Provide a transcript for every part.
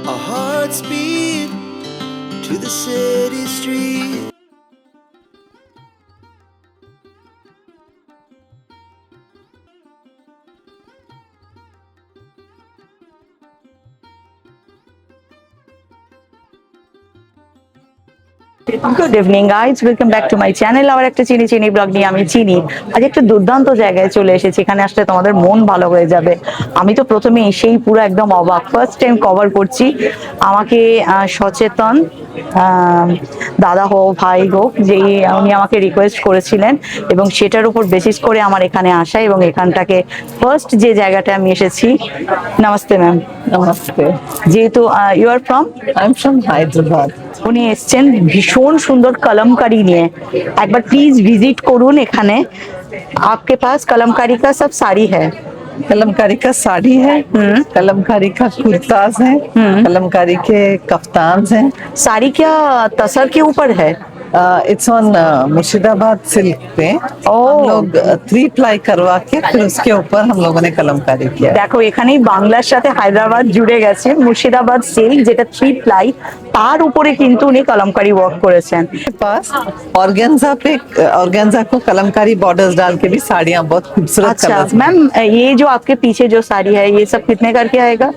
Our hearts beat to the city street. Good evening guys, welcome back to my channel. আবার একটা চিনি চিনি blog নিয়ে আমি চিনি আজ একটা দুর্দান্ত জায়গায় চলে এসেছি। এখানে আসলে তোমাদের মন ভালো হয়ে যাবে। আমি তো প্রথমে এসেই পুরো একদম অবাক, ফার্স্ট টাইম কভার করছি। আমাকে সচেতন দাদা হোক ভাই হোক, যেই উনি আমাকে রিকোয়েস্ট করেছিলেন এবং সেটার উপর বেসিস করে আমার এখানে আসা এবং এখানটাকে ফার্স্ট যে জায়গাটা আমি এসেছি। নমস্তে ম্যাম। নমস্তে। যেহেতু you are from? I am from Hyderabad. উনি এসছেন ভীষণ সুন্দর কলমকারি নিয়ে। একবার প্লিজ ভিজিট করুন এখানে। आपके पास कलमकारी का सब साड़ी है? कलमकारी का साड़ी है, कलमकारी का कुर्ताज है, कलमकारी के कफ्तान हैं। साड़ी क्या तसर के ऊपर है? इट्स ऑन मुर्शिदाबाद सिल्क पे। हम लोग 3 प्लाई करवा के फिर उसके ऊपर हम लोगों ने कलमकारी किया। দেখো এখানেই বাংলার সাথে হায়দ্রাবাদ জুড়ে গেছে। মুর্শিদাবাদ সিল্ক যেটা 3 প্লাই, তার উপরে কিন্তু উনি কলমকারি ওয়ার্ক করেছেন। के पास ऑर्गेन्जा पे ऑर्गेन्जा को कलमकारी बॉर्डर्स डाल के भी साड़ियाँ बहुत खूबसूरत अच्छा कलर्स। मैम, ये जो आपके पीछे जो साड़ी है ये सब कितने करके आएगा?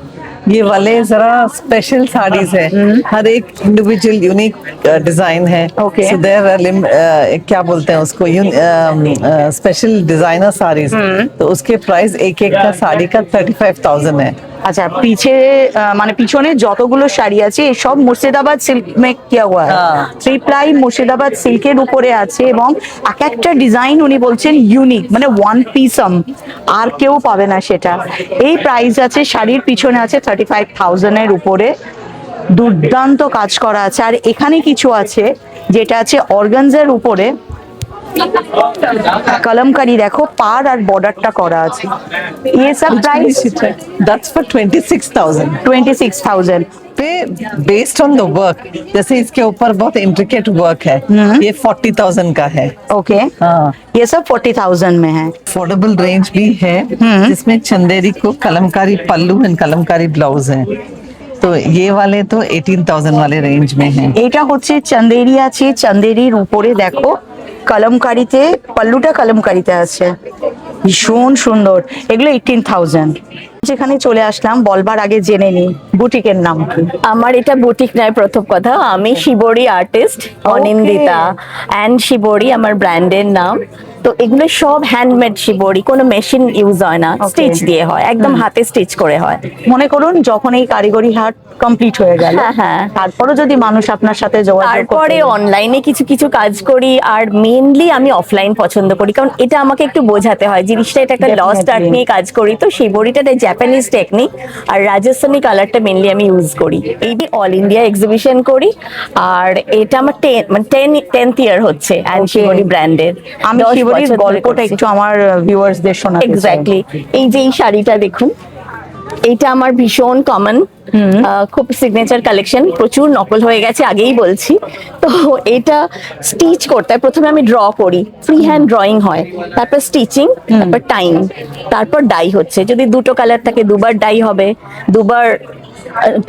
ये वाले जरा स्पेशल साड़ीज है, हर एक इंडिविजुअल यूनिक डिजाइन है। Okay. So there क्या बोलते हैं उसको, स्पेशल डिजाइनर साड़ीज। तो उसके प्राइस एक एक का साड़ी का 35,000 है। আচ্ছা, পিছে মানে পিছনে যতগুলো শাড়ি আছে এই সব মুর্শিদাবাদ সিল্ক মেক কিয়া হুয়া है। হ্যাঁ। 3 প্লাই মুর্শিদাবাদ সিল্কের উপরে আছে এবং এক একটা ডিজাইন উনি বলছেন ইউনিক, মানে ওয়ান পিসম, আর কেউ পাবে না সেটা। এই প্রাইস আছে, শাড়ির পিছনে আছে 35,000 এর উপরে। দুর্দান্ত কাজ করা আছে। আর এখানে কিছু আছে যেটা আছে অর্গানজার উপরে কলমকারি, দেখো পার আর বর্ডারটা করা আছে। ये सब प्राइस That's for 26,000 26,000। पे बेस्ड ऑन द वर्क। जैसे इसके ऊपर बहुत इंट्रिकेट वर्क है, ये 40,000 का है। ओके, हाँ, ये सब 40,000 में है। अफोर्डेबल रेंज भी है जिसमें चंदेरी को कलमकारी पल्लू एंड कलमकारी ब्लाउज है। तो ये वाले तो 18,000 वाले रेंज में है। এটা হচ্ছে চন্দেরি আছে, চন্দেরির উপরে দেখো কলমকারিতে, পাল্লুটা কলমকারিতে আছে, ভীষণ সুন্দর। এগুলো 18,000। যেখানে চলে আসলাম বলবার আগে জেনে নি বুটিকের নাম কি। আমার এটা বুটিক নয়, প্রথম কথা। আমি শিবরি আর্টিস্ট, অনিন্দিতা অ্যান্ড শিবরি আমার ব্র্যান্ডের নাম। তো এগুলো সব হ্যান্ডমেড শিবরি, কোনো মেশিন ইউজ হয় না, স্টিচ দিয়ে হয়, একদম হাতে স্টিচ করে হয়। মনে করুন যখন এই কারিগরি হাট কমপ্লিট হয়ে গেল, হ্যাঁ। তারপরও যদি মানুষ আপনার সাথে যোগাযোগ তারপরে করতে, অনলাইনে কিছু কিছু কাজ করি, আর মেইনলি আমি অফলাইন পছন্দ করি, কারণ এটা আমাকে একটু বোঝাতে হয় জিনিসটা, এটা একটা লস্ট আর্ট নিয়ে কাজ করি। তো শিবরিটা জাপানিজ টেকনিক আর রাজস্থানি কালারটা মেইনলি আমি ইউজ করি। এই অল ইন্ডিয়া এক্সিবিশন করি, আর এটা আমার 10th ইয়ার হচ্ছে অ্যান্ড শিবরি ব্র্যান্ডের। আমি শিবরির গল্পটা একটু আমার ভিউয়ার্সদের শোনাতে চাই। এক্স্যাক্টলি, এই যে এই শাড়িটা দেখুন, এইটা আমার ভীষণ কমন, খুব সিগনেচার কালেকশন, প্রচুর নকল হয়ে গেছে আগেই বলছি। তো এটা স্টিচ করতে হয়, প্রথমে আমি ড্র করি, ফ্রি হ্যান্ড ড্রয়িং হয়, তারপর স্টিচিং, তারপর টাইম, তারপর ডাই হচ্ছে। যদি দুটো কালার থাকে দুবার ডাই হবে, দুবার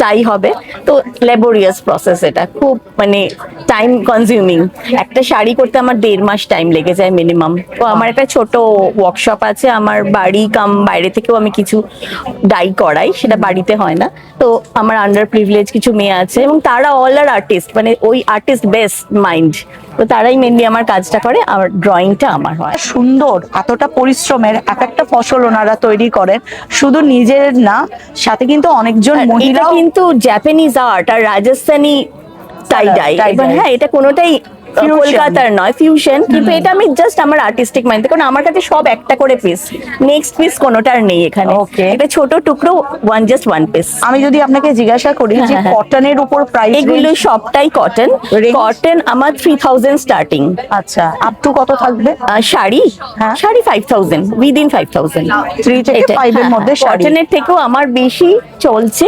টাই হবে। তো লেবোরিয়াস প্রসেস, এটা খুব মানে টাইম কনজিউমিং। একটা শাড়ি করতে আমার 1.5 মাস টাইম লেগে যায় মিনিমাম। তো আমার একটা ছোট ওয়ার্কশপ আছে আমার বাড়ি কাম বাইরে থেকেও আমি কিছু ডাই করাই, সেটা বাড়িতে হয় না। তো আমার আন্ডার প্রিভিলেজ কিছু মেয়ে আছে এবং তারা অল আর আর্টিস্ট, মানে ওই আর্টিস্ট বেস্ট মাইন্ড। তো তারাই মেনলি আমার কাজটা করে, আর ড্রয়িংটা আমার হয়। সুন্দর, এতটা পরিশ্রমের এক একটা ফসল ওনারা তৈরি করেন, শুধু নিজের না, সাথে কিন্তু অনেকজন মহিলা কিন্তু জাপানিজ আর্ট আর রাজস্থানি টাই ডাই, হ্যাঁ এটা কোনোটাই কলকাতার নয়, ফিউশন। কিন্তু এটা আমি জাস্ট আমার আর্টিস্টিক মাইন্ড, কারণ আমার কাছে সব একটা করে পিস, নেক্সট পিস কোনোটার নেই এখানে। Okay. এটা ছোট টুকরো, জাস্ট ওয়ান পিস। আমি যদি আপনাকে জিজ্ঞাসা করি যে কটনের উপর প্রাইস, এগুলো সবটাই কটন। কটন আমার 3,000 স্টার্টিং। আচ্ছা, আপ টু কত থাকবে? শাড়ি, হ্যাঁ। শাড়ি 5,000, উইদিন 5,000। 3 থেকে 5 এর মধ্যে শাড়ি। কটনের থেকেও আমার বেশি চলছে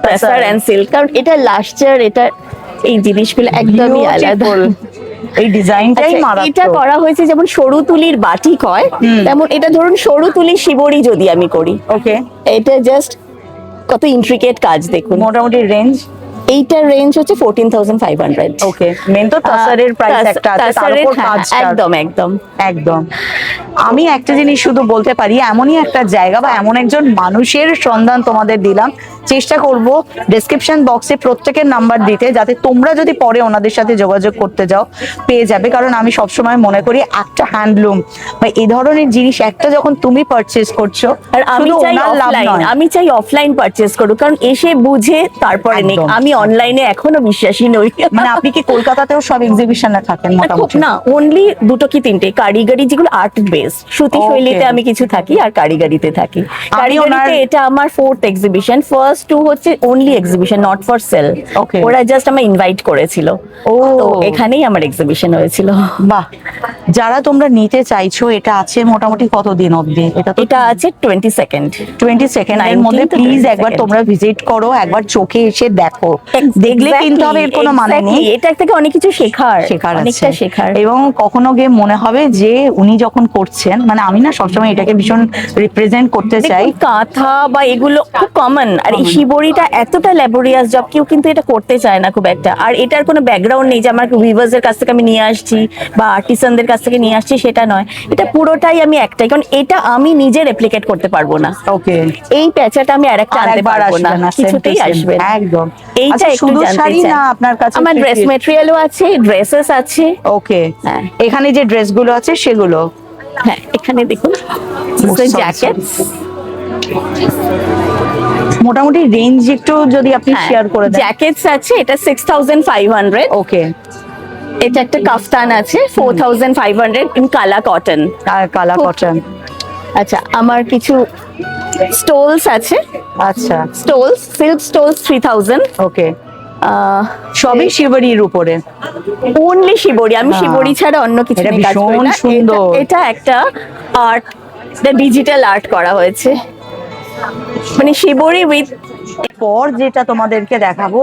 টাসার এন্ড সিল্ক, কারণ এটা লাস্ট ইয়ার, এটা এই জিনিসগুলো একদমই আলাদা। এই ডিজাইনটাই আচ্ছা, মারাত্মক। এটা করা হয়েছে যেমন সরু তুলির বাটিক হয়, তেমন এটা ধরুন সরু তুলি শিবরি যদি আমি করি, ওকে, এটা জাস্ট কত ইন্ট্রিকেট কাজ দেখুন। মোটামুটি রেঞ্জ? এইটার রেঞ্জ হচ্ছে 14,500। ওকে, মেন তো তাসারের প্রাইস একটা আছে, তার তাসারের, উপর হ্যাঁ, কাজটা। একদম একদম একদম। আমি একটা জিনিস শুধু বলতে পারি, এমনই একটা জায়গা বা এমন একজন মানুষের সন্ধান তোমাদের দিলাম। চেষ্টা করব ডেসক্রিপশন বক্সে প্রত্যেকের নাম্বার দিতে, যাতে তোমরা যদি পরে ওনাদের সাথে যোগাযোগ করতে যাও পেয়ে যাবে। কারণ আমি সবসময় মনে করি একটা হ্যান্ডলুম বা এই ধরনের জিনিস একটা যখন তুমি পারচেজ করছো, আর আমি শুধু চাই ওনার লাভ অফলাইন, নয়। আমি চাই অফলাইন পারচেজ করুক, কারণ এসে বুঝে তারপরে নিক। একদম। আমি অনলাইনে এখনো বিশ্বাসী নই। মানে আপনি কি কলকাতাতেও সব এক্সিবিশনে থাকেন খুব মোটামুটি? না, অনলি দুটো কি তিনটে কারিগরি, যেগুলো আর্ট বেস, শ্রুতি Okay. শৈলীতে আমি কিছু থাকি আর কারিগরিতে থাকি। ওনার- কারিগরিতে এটা আমার 4th এক্সিবিশন, ফার্স্ট 2 হচ্ছে only exhibition, not for sale. Okay. ওরা জাস্ট আমার ইনভাইট করেছিল, ও। তো এখানেই আমার এক্সিবিশন হয়েছিল। বাহ, যারা তোমরা নিতে চাইছো, এটা আছে মোটামুটি কতদিন অবধি? এটা তো এটা আছে 22nd। 22nd এর মধ্যে 19 to প্লিজ একবার 22nd। তোমরা ভিজিট করো, একবার চোখে এসে দেখো। দেখলে কিনতে হবে এর কোনো মানে নেই, এটা থেকে অনেক কিছু শেখার আছে অনেকটা শেখার। এবং কখনো গিয়ে মনে হবে যে উনি যখন করছেন, মানে আমি না সবসময় এটাকে ভীষণ রিপ্রেজেন্ট করতে চাই। দেখুন, কাঁথা বা এগুলো খুব কমন, আর এই শিবরিটা এতটা ল্যাবোরিয়াস জব, কেউ কিন্তু এটা করতে চায় না খুব একটা। আর এটার কোনো ব্যাকগ্রাউন্ড নেই যে আমার ভিউয়ার্স এর কাছ থেকে আমি নিয়ে আসছি বা আর্টিসানদের কাছ থেকে নিয়ে আসছি, সেটা নয়। এটা পুরোটাই আমি একটাই, কারণ এটা আমি নিজে রেপ্লিকেট করতে পারবো না। ওকে, এই প্যাচাটা আমি আরেকটা আনতে আরেকবার পারবো না, আসবে না, কিছুতেই same to same, আসবে না। একদম। এইটা আচ্ছা, একটু শুধু জানতে শাড়ি চাই। না আপনার কাছে? আমার ড্রেস মেটেরিয়ালও আছে, ড্রেসেস আছে। ওকে, হ্যাঁ। এখানে যে ড্রেসগুলো আছে সেগুলো? হ্যাঁ, এখানে দেখুন sorry, জ্যাকেটস। মোটামুটি রেঞ্জ একটু যদি আপনি শেয়ার করে দেন। জ্যাকেটস আছে, এটা 6,500। ওকে, এটা একটা কাফতান আছে 4,500 ইন কালা কটন। আর কালা কটন। আচ্ছা, আমার কিছু স্টোলস আছে, আচ্ছা, স্টোলস, সিল্ক স্টোলস 3,000। ওকে, সবই শিবরির উপরে? অনলি শিবরি, আমি হ্যাঁ। শিবরি ছাড়া অন্য কিছু এটা নিয়ে কাজ করি ভীষণ না। সুন্দর। এটা একটা আর্ট, ডিজিটাল আর্ট করা হয়েছে, মানে শিবরি উইথ। পর যেটা তোমাদেরকে দেখাবো,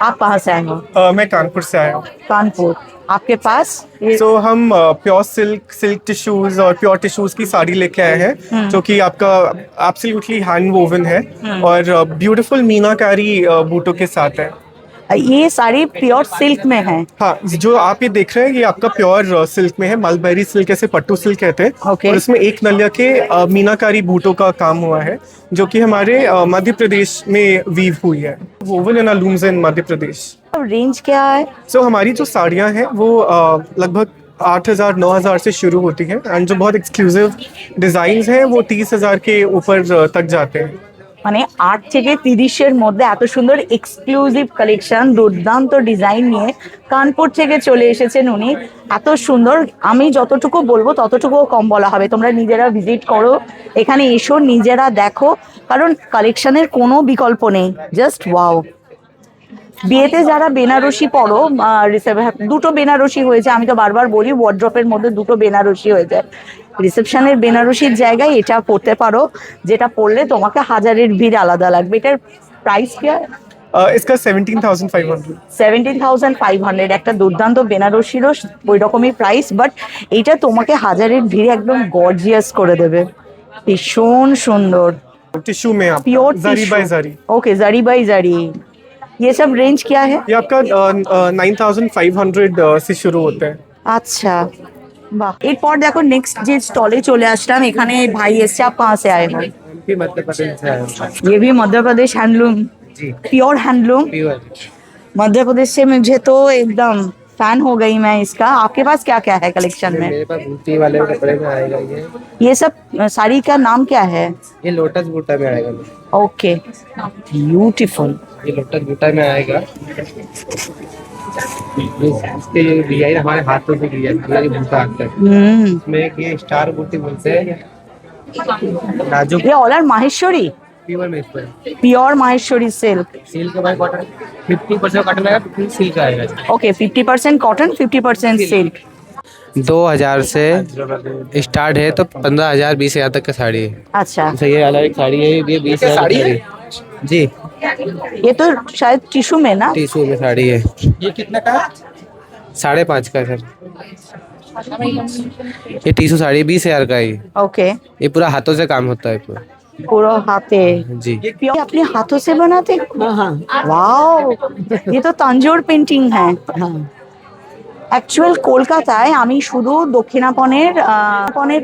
आप कहाँ से आए हो? मैं कानपुर से आया हूँ। कानपुर। आपके पास ये तो हम प्योर सिल्क टिश्यूज और प्योर टिश्यूज की साड़ी लेके आए हैं, जो कि आपका एब्सोल्युटली हैंड वोवन है और ब्यूटीफुल मीनाकारी बूटों के साथ है। ये साड़ी प्योर सिल्क में है? हाँ, जो आप ये देख रहे हैं ये आपका प्योर सिल्क में है, मलबेरी सिल्क ऐसे पट्टू सिल्क कहते हैं। Okay. और इसमें एक नलिया के मीनाकारी बूटों का काम हुआ है, जो कि हमारे मध्य प्रदेश में वीव हुई है, वोवन इन लूम्स इन मध्य प्रदेश। रेंज क्या है? सो हमारी जो साड़ियाँ हैं वो लगभग 8,000 9,000 से शुरू होती हैं, एंड जो बहुत एक्सक्लूसिव डिजाइन्स हैं वो 30,000 के ऊपर तक जाते हैं। মানে 8 থেকে 30-এর মধ্যে এত সুন্দর এক্সক্লুসিভ কালেকশন, দুর্দান্ত ডিজাইন নিয়ে কানপুর থেকে চলে এসেছেন উনি। এত সুন্দর, আমি যতটুকু বলবো ততটুকুও কম বলা হবে। তোমরা নিজেরা ভিজিট করো, এখানে এসো, নিজেরা দেখো, কারণ কালেকশনের কোনো বিকল্প নেই। Just wow. বিয়েতে যারা বেনারসি পরো, দুটো বেনারসি হয়েছে, আমি তো বারবার বলি ওয়ার্ড্রপের মধ্যে দুটো বেনারসি হয়ে যায়। রিসেপশনের বেনারসির জায়গায় এটা পরতে পারো, যেটা পরলে তোমাকে হাজারের ভিড় আলাদা লাগবে। এটার প্রাইস কি? इसका 17,500। 17,500। একটা দুর্দান্ত বেনারসিরও ওই রকমই প্রাইস, বাট এটা তোমাকে হাজারের ভিড়ে একদম গর্জিয়াস করে দেবে। ভীষণ সুন্দর, टिश्यू में आप pure zari by zari. Okay, zari by zari. ये सब रेंज क्या है? ये आपका 9,500 से शुरू होता है। আচ্ছা, বাহ। এরপর দেখো নেক্সট যে স্টলে চলে আসলাম, এখানে ভাই এসছে। आप कहाँ से आए हो? मध्य प्रदेश से आया हूँ। ये भी मध्य प्रदेश हैंडलूम? जी, pure handloom. Pure. Madhya Pradesh से मुझे तो एकदम फैन हो गई मैं इसका। आपके पास क्या क्या है कलेक्शन में? मेरे पास बूटी वाले कपड़े में आएगा ये सब साड़ी का नाम क्या है? ये लोटस बूटा में आएगा। Okay, beautiful. ये लोटस बूटा में आएगा। इसके ये डिजाइन हमारे हाथों से डिजाइन ये बूटा आता है। इसमें एक ये स्टार बूटी बोलते हैं, नाजुक ये ऑल आर माहेश्वरी? प्योर में इसमें pure Maheshwari silk. Silk bye cotton 50% cotton आएगा, 50 सिल्क आएगा। Okay, 50% cotton, 50% silk. 2,000 से स्टार्ट है तो 15,000 20,000 तक का साड़ी है। अच्छा, तो ये अलग एक साड़ी है, ये 20,000 साड़ी है जी। ये तो शायद टिश्यू में ना? टिश्यू में साड़ी है। ये कितना का? 5.5 का सर। ये टिश्यू साड़ी 20,000 का ही। ओके, ये पूरा हाथों से काम होता है पूरा। पूरा हाथे जी ये अपने हाथों से बनाते हाँ हाँ वाओ ये तो तंजोर पेंटिंग है हाँ অ্যাকচুয়াল কলকাতায় আমি শুধু দক্ষিণাপনের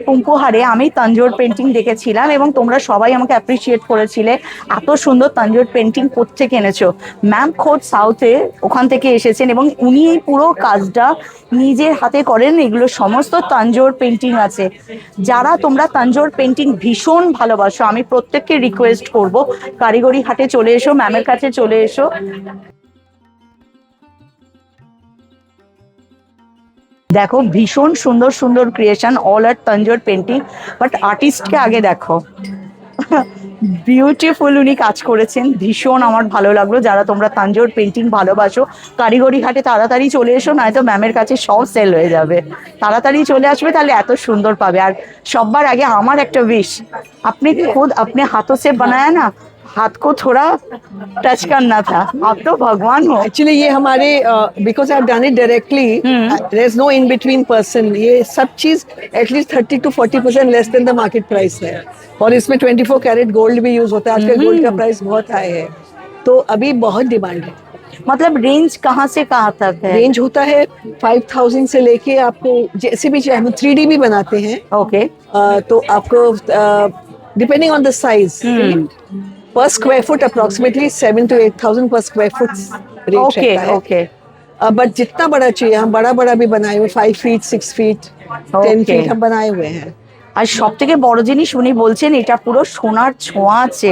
পুঙ্কুহারে আমি তাঞ্জোর পেন্টিং দেখেছিলাম এবং তোমরা সবাই আমাকে অ্যাপ্রিসিয়েট করেছিলে এত সুন্দর তাঞ্জোর পেন্টিং কোত্থেকে এনেছো ম্যাম খোদ সাউথে ওখান থেকে এসেছেন এবং উনি এই পুরো কাজটা নিজের হাতে করেন এগুলো সমস্ত তাঞ্জোর পেন্টিং আছে যারা তোমরা তাঞ্জোর পেন্টিং ভীষণ ভালোবাসো আমি প্রত্যেককে রিকোয়েস্ট করব কারিগরি হাটে চলে এসো ম্যামের কাছে চলে এসো দেখো ভীষণ সুন্দর সুন্দর creation all are Tanjore painting but আর্টিস্টকে আগে দেখো বিউটিফুল উনি কাজ করেছেন ভীষণ আমার ভালো লাগলো যারা তোমরা তাঞ্জোর পেন্টিং ভালোবাসো কারিগরি হাটে তাড়াতাড়ি চলে এসো নয়তো ম্যামের কাছে সব সেল হয়ে যাবে তাড়াতাড়ি চলে আসবে তাহলে এত সুন্দর পাবে আর সবার আগে আমার একটা উইশ আপনি खुद अपने हाथों से बनाया ना हाथ को थोड़ा टच करना था आप तो भगवान हो एक्चुअली ये हमारे because I have done it directly there is no in between person ये सब चीज at least 30 to 40% less than the market price है और इसमें 24 कैरेट गोल्ड भी यूज होता है आजकल गोल्ड का प्राइस बहुत हाई है तो अभी बहुत डिमांड है मतलब रेंज कहाँ से कहाँ तक है रेंज होता है 5000 से लेके आपको जैसे भी चाहे हम 3D भी बनाते हैं ओके तो आपको डिपेंडिंग ऑन द साइज पर स्क्वायर फुट अप्रोक्सीमेटली 7 to 8,000 पर स्क्वायर फुट रेट ओके रहता है ओके बट जितना बड़ा चाहिए हम बड़ा बड़ा भी बनाए हुए 5 feet 6 feet 10 Okay. feet हम बनाए हुए हैं আর সব থেকে বড় জিনিস উনি বলছেন এটা পুরো সোনার ছোঁয়া আছে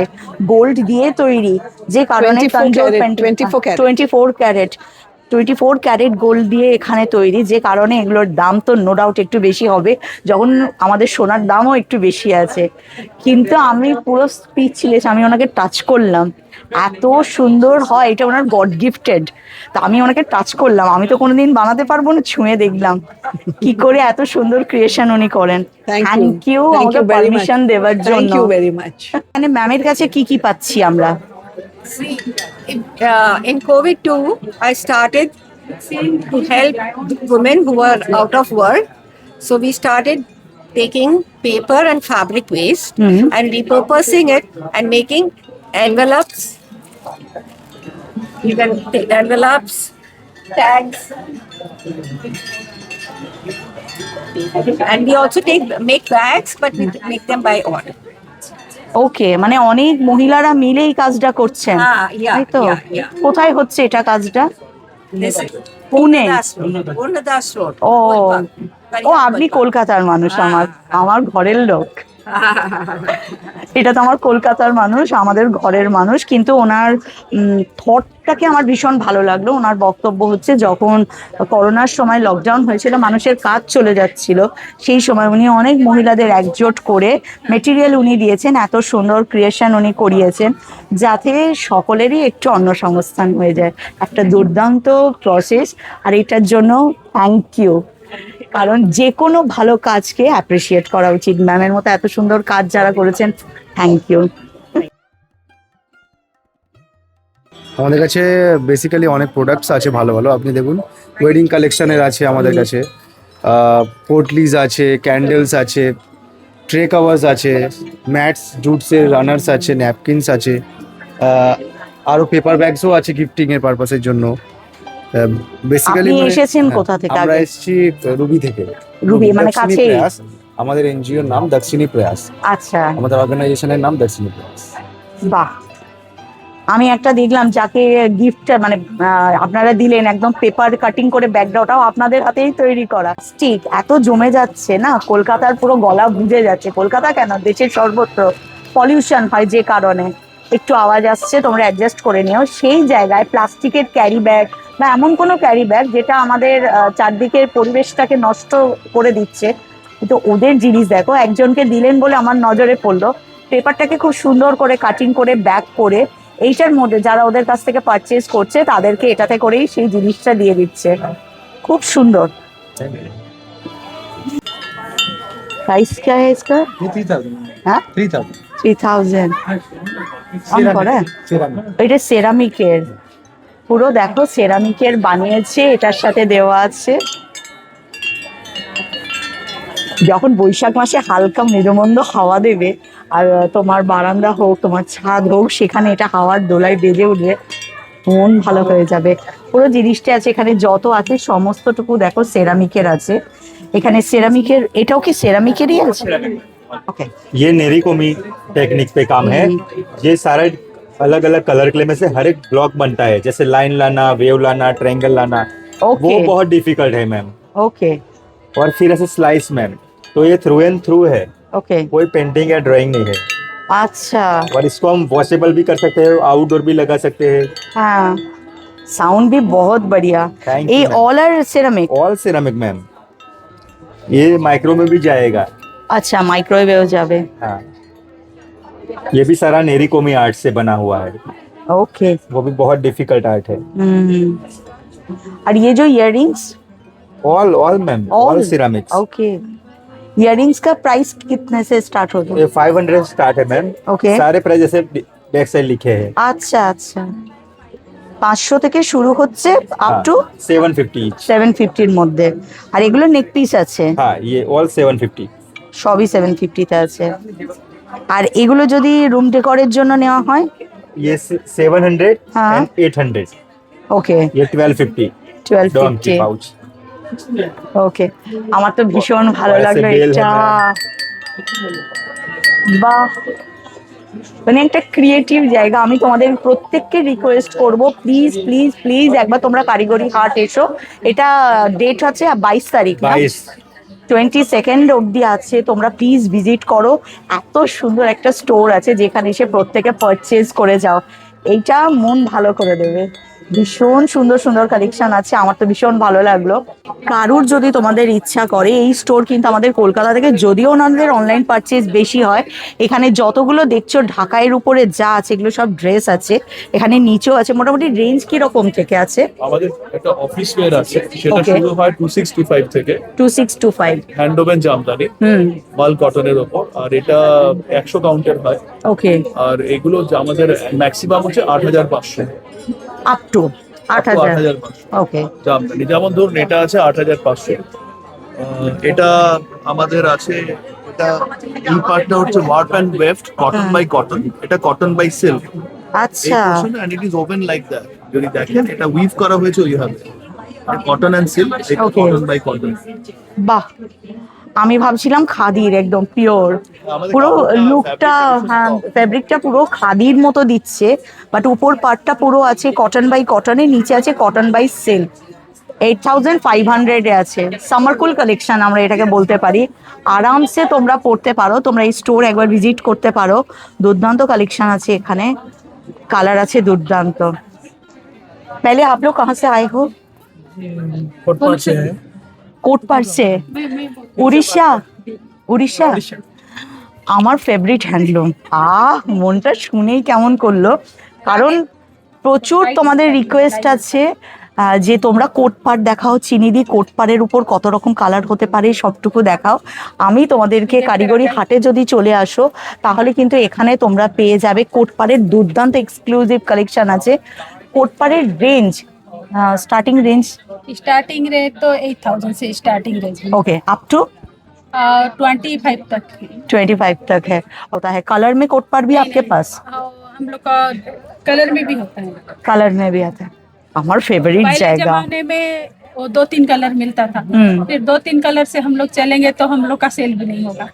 গোল্ড দিয়ে তৈরি যে কারণে 24 carat, 24 ক্যারেট গোল্ড দিয়ে এখানে তৈরি যে কারণে এগুলোর দাম তো নো ডাউট একটু বেশি হবে যখন আমাদের সোনার দামও একটু বেশি আছে কিন্তু আমি পুরো স্পিচলেস আমি ওনাকে টাচ করলাম এত সুন্দর হয় এটা ওনার গড গিফটেড তা আমি ওনাকে টাচ করলাম আমি তো কোনোদিন বানাতে পারবো না ছুঁয়ে দেখলাম কি করে এত সুন্দর ক্রিয়েশন উনি করেন থ্যাংক ইউ আমাকে পারমিশন দেওয়ার জন্য थैंक यू वेरी मच মানে ম্যামের কাছে কি কি পাচ্ছি আমরা In COVID too, I started to help women who are out of work. So we started taking paper and fabric waste and repurposing it and making envelopes. You can take envelopes, tags, and we also make bags, but we make them by order. ওকে মানে অনেক মহিলারা মিলে এই কাজটা করছেন Yeah, তাই তো yeah. কোথায় হচ্ছে এটা কাজটা This is Pune Purnadas Road. ও ও আপনি কলকাতার মানুষ আমার ঘরের লোক এটা তো আমার কলকাতার মানুষ আমাদের ঘরের মানুষ কিন্তু ওনার থটটাকে আমার ভীষণ ভালো লাগলো ওনার বক্তব্য হচ্ছে যখন করোনার সময় লকডাউন হয়েছিল মানুষের কাজ চলে যাচ্ছিল সেই সময় উনি অনেক মহিলাদের একজোট করে মেটেরিয়াল উনি দিয়েছেন এত সুন্দর ক্রিয়েশন উনি করিয়েছেন যাতে সকলেরই একটু অন্নসংস্থান হয়ে যায় একটা দুর্দান্ত প্রসেস আর এটার জন্য থ্যাংক ইউ কারণ যে কোনো ভালো কাজকে অ্যাপ্রিসিয়েট করা উচিত ম্যামের মতো এত সুন্দর কাজ যারা করেছেন থ্যাংক ইউ আমাদের কাছে বেসিক্যালি অনেক প্রোডাক্টস আছে ভালো ভালো আপনি দেখুন ওয়েডিং কালেকশনের আছে আমাদের কাছে পোটলিজ আছে ক্যান্ডেলস আছে ট্রে কভার্স আছে ম্যাটস জুটসের রানার্স আছে ন্যাপকিনস আছে আরও পেপার ব্যাগসও আছে গিফটিংয়ের পারপাসের জন্য বেসিক্যালি আপনি এসেছেন কোথা থেকে আমরা আগে? এসেছি রুবি থেকে রুবি মানে দক্ষিণী কাছেই? প্রয়াস আমাদের এনজিওর নাম দক্ষিণী প্রয়াস আচ্ছা আমাদের অর্গানাইজেশনের নাম দক্ষিণী প্রয়াস বাহ আমি একটা দেখলাম যাকে গিফট মানে আপনারা দিলেন একদম পেপার কাটিং করে ব্যাগটা ওটাও আপনাদের হাতেই তৈরি করা স্টিক এত জমে যাচ্ছে না কলকাতার পুরো গলা বুঝে যাচ্ছে কলকাতা কেন দেশের সর্বত্র পলিউশন হয় যে কারণে একটু আওয়াজ আসছে তোমরা অ্যাডজাস্ট করে নিও সেই জায়গায় প্লাস্টিকের ক্যারি ব্যাগ বা এমন কোনো ক্যারি ব্যাগ যেটা আমাদের চারদিকের পরিবেশটাকে নষ্ট করে দিচ্ছে কিন্তু ওদের জিনিস দেখো একজনকে দিলেন বলে আমার নজরে পড়লো পেপারটাকে খুব সুন্দর করে কাটিং করে ব্যাগ করে এইটার মধ্যে যারা ওদের কাছ থেকে পারচেজ করছে তাদেরকে এটাতে করেই সেই জিনিসটা দিয়ে দিচ্ছে খুব সুন্দর प्राइस क्या है इसका 3,000 हाँ 3,000 3000 এটা সেরামিকের পুরো দেখো সেরামিকের বানিয়েছে এটার সাথে দেওয়া আছে যখন বৈশাখ মাসে হালকা মৃদুমন্দ হাওয়া দেবে আর তোমার বারান্দা হোক, তোমার ছাদ হোক, সেখানে এটা হাওয়ার দোলায় বেজে উঠবে, মন ভালো হয়ে যাবে। পুরো জিনিসটা আছে এখানে, যত আছে সমস্তটুকু দেখো সেরামিকের আছে। এখানে সেরামিকের, এটাও কি সেরামিকেরই আছে? ওকে। ये नेरी कोमी टेक्निक पे काम है। ये सारा अलग अलग कलर क्ले में से हर एक ब्लॉक बनता है, जैसे लाइन लाना, वेव लाना, ट्रायंगल लाना, वो बहुत डिफिकल्ट है मैम। ओके और फिर ऐसे स्लाइस मैम, तो ये थ्रू एंड थ्रू है, ओके। कोई पेंटिंग या ड्राइंग नहीं है। अच्छा और इसको हम वॉशेबल भी कर सकते हैं, आउटडोर भी लगा सकते हैं। हाँ, साउंड भी बहुत बढ़िया। Thank ये you, ma'am. All are ceramic? All ceramic ma'am. ये माइक्रो में भी जाएगा। अच्छा, माइक्रोवेव जावे। हाँ, ये भी सारा नेरी कोमी आर्ट से बना हुआ है, ओके। वो भी बहुत डिफिकल्ट आर्ट है। और ये जो earrings? All all ma'am, all ceramics. Okay. Earrings का प्राइस कितने से स्टार्ट होता है? ये 500 स्टार्ट है मैम। Okay. सारे प्राइस जैसे बैक साइड लिखे हैं। আচ্ছা আচ্ছা, 500 থেকে শুরু হচ্ছে আপ টু 750 each। 750 এর মধ্যে। আর এগুলো নেক পিস আছে? हाँ, ये ऑल 750। সবই 750 তে আছে। আর এগুলো যদি রুম ডেকোরের জন্য নেওয়া হয়? ये 700 हाँ। एंड 800। ওকে, ये 1250 डोंकी 1250। पाउच। ওকে, আমার তো ভীষণ ভালো और ऐसे লাগলো बेल है এটা। বাহ, মানে একটা ক্রিয়েটিভ জায়গা। আমি তোমাদের প্রত্যেককে রিকোয়েস্ট করব, প্লিজ প্লিজ প্লিজ একবার তোমরা কারিগরি হাট এসো। এটা ডেট আছে 22 তারিখ না? 22। 22 অবধি আছে, তোমরা প্লিজ ভিজিট করো। এত সুন্দর একটা স্টোর আছে যেখানে এসে প্রত্যেকে পারচেজ করে যাও, এইটা মন ভালো করে দেবে। ভীষণ সুন্দর সুন্দর কালেকশন আছে, আমার তো ভীষণ ভালো লাগলো। কারুর যদি তোমাদের ইচ্ছা করে, এই স্টোর কিন্তু আমাদের কলকাতা থেকে যদিও ওনাদের অনলাইন পারচেজ বেশি হয়, এখানে যতগুলো দেখছো ঢাকাইয়ের উপরে যা আছে এগুলো সব ড্রেস আছে, এখানে নিচেও আছে। মোটামুটি রেঞ্জ কি রকম থেকে আছে? আমাদের একটা অফিস ওয়্যার আছে, সেটা Okay. শুরু হয় 2625 থেকে, 2625। হ্যান্ডওভেন জামদানি, মাল কটনের ওপর। আর এটা 100 কাউন্টের হয়। ওকে। আর এগুলো যে আমাদের ম্যাক্সিমাম হচ্ছে 8500, আপ টু 8000। 8500 ওকে জামদানি। যেমন ধরুন এটা আছে 8500। এটা আমাদের আছে, এটা এই পার্টটা হচ্ছে warp and waved, cotton by cotton. এটা কটন বাই সিল্ক। আচ্ছা and it is open like that. যদি দেখেন এটা উইভ করা হয়েছে ওইভাবে, cotton and silk, Okay. Cotton by cotton. বাহ, আমি ভাবছিলাম খাদির একদম পিওর, আমাদের পুরো কাপড়টা, লুকটা, fabric হ্যাঁ খুব ফ্যাব্রিকটা পুরো খাদির মতো দিচ্ছে, বাট উপর পার্টটা পুরো আছে কটন বাই কটনের, নিচে আছে কটন বাই সিল্ক। 8500 এ আছে। সামারকুল কালেকশন আমরা এটাকে বলতে পারি। আরামসে তোমরা পড়তে পারো, তোমরা এই স্টোর একবার ভিজিট করতে পারো। দুর্দান্ত কালেকশন আছে এখানে, কালার আছে দুর্দান্ত। पहले आप लोग कहाँ से आए हो? कोटपाड़ से है। कोटपाड़ से? उड़ीसा? उड़ीसा? আমার ফেভারিট হ্যান্ডলুম। মনটা শুনেই কেমন করলো, কারণ প্রচুর তোমাদের রিকোয়েস্ট আছে যে তোমরা কোটপাড় দেখাও, চিনিদি কোটপাড়ের উপর কত রকম কালার হতে পারে সবটুকু দেখাও। আমি তোমাদেরকে কারিগরি হাটে যদি চলে আসো তাহলে কিন্তু এখানে তোমরা পেয়ে যাবে কোটপাড়ের দুর্দান্ত এক্সক্লুসিভ কালেকশন আছে। কোটপাড়ের range, starting range? Starting rate तो 8000 से स्टार्टिंग रेंज है। ओके, अप टू 25 तक। 25 तक है। होता है कलर में कोटपाड़ भी आपके पास? हम लोग का कलर में भी होता है। कलर में भी आता है। हमारा फेवरेट पहले जाएगा। जमाने में वो 2-3 कलर मिलता था, फिर 2-3 कलर से हम लोग चलेंगे तो हम लोग का सेल भी नहीं होगा,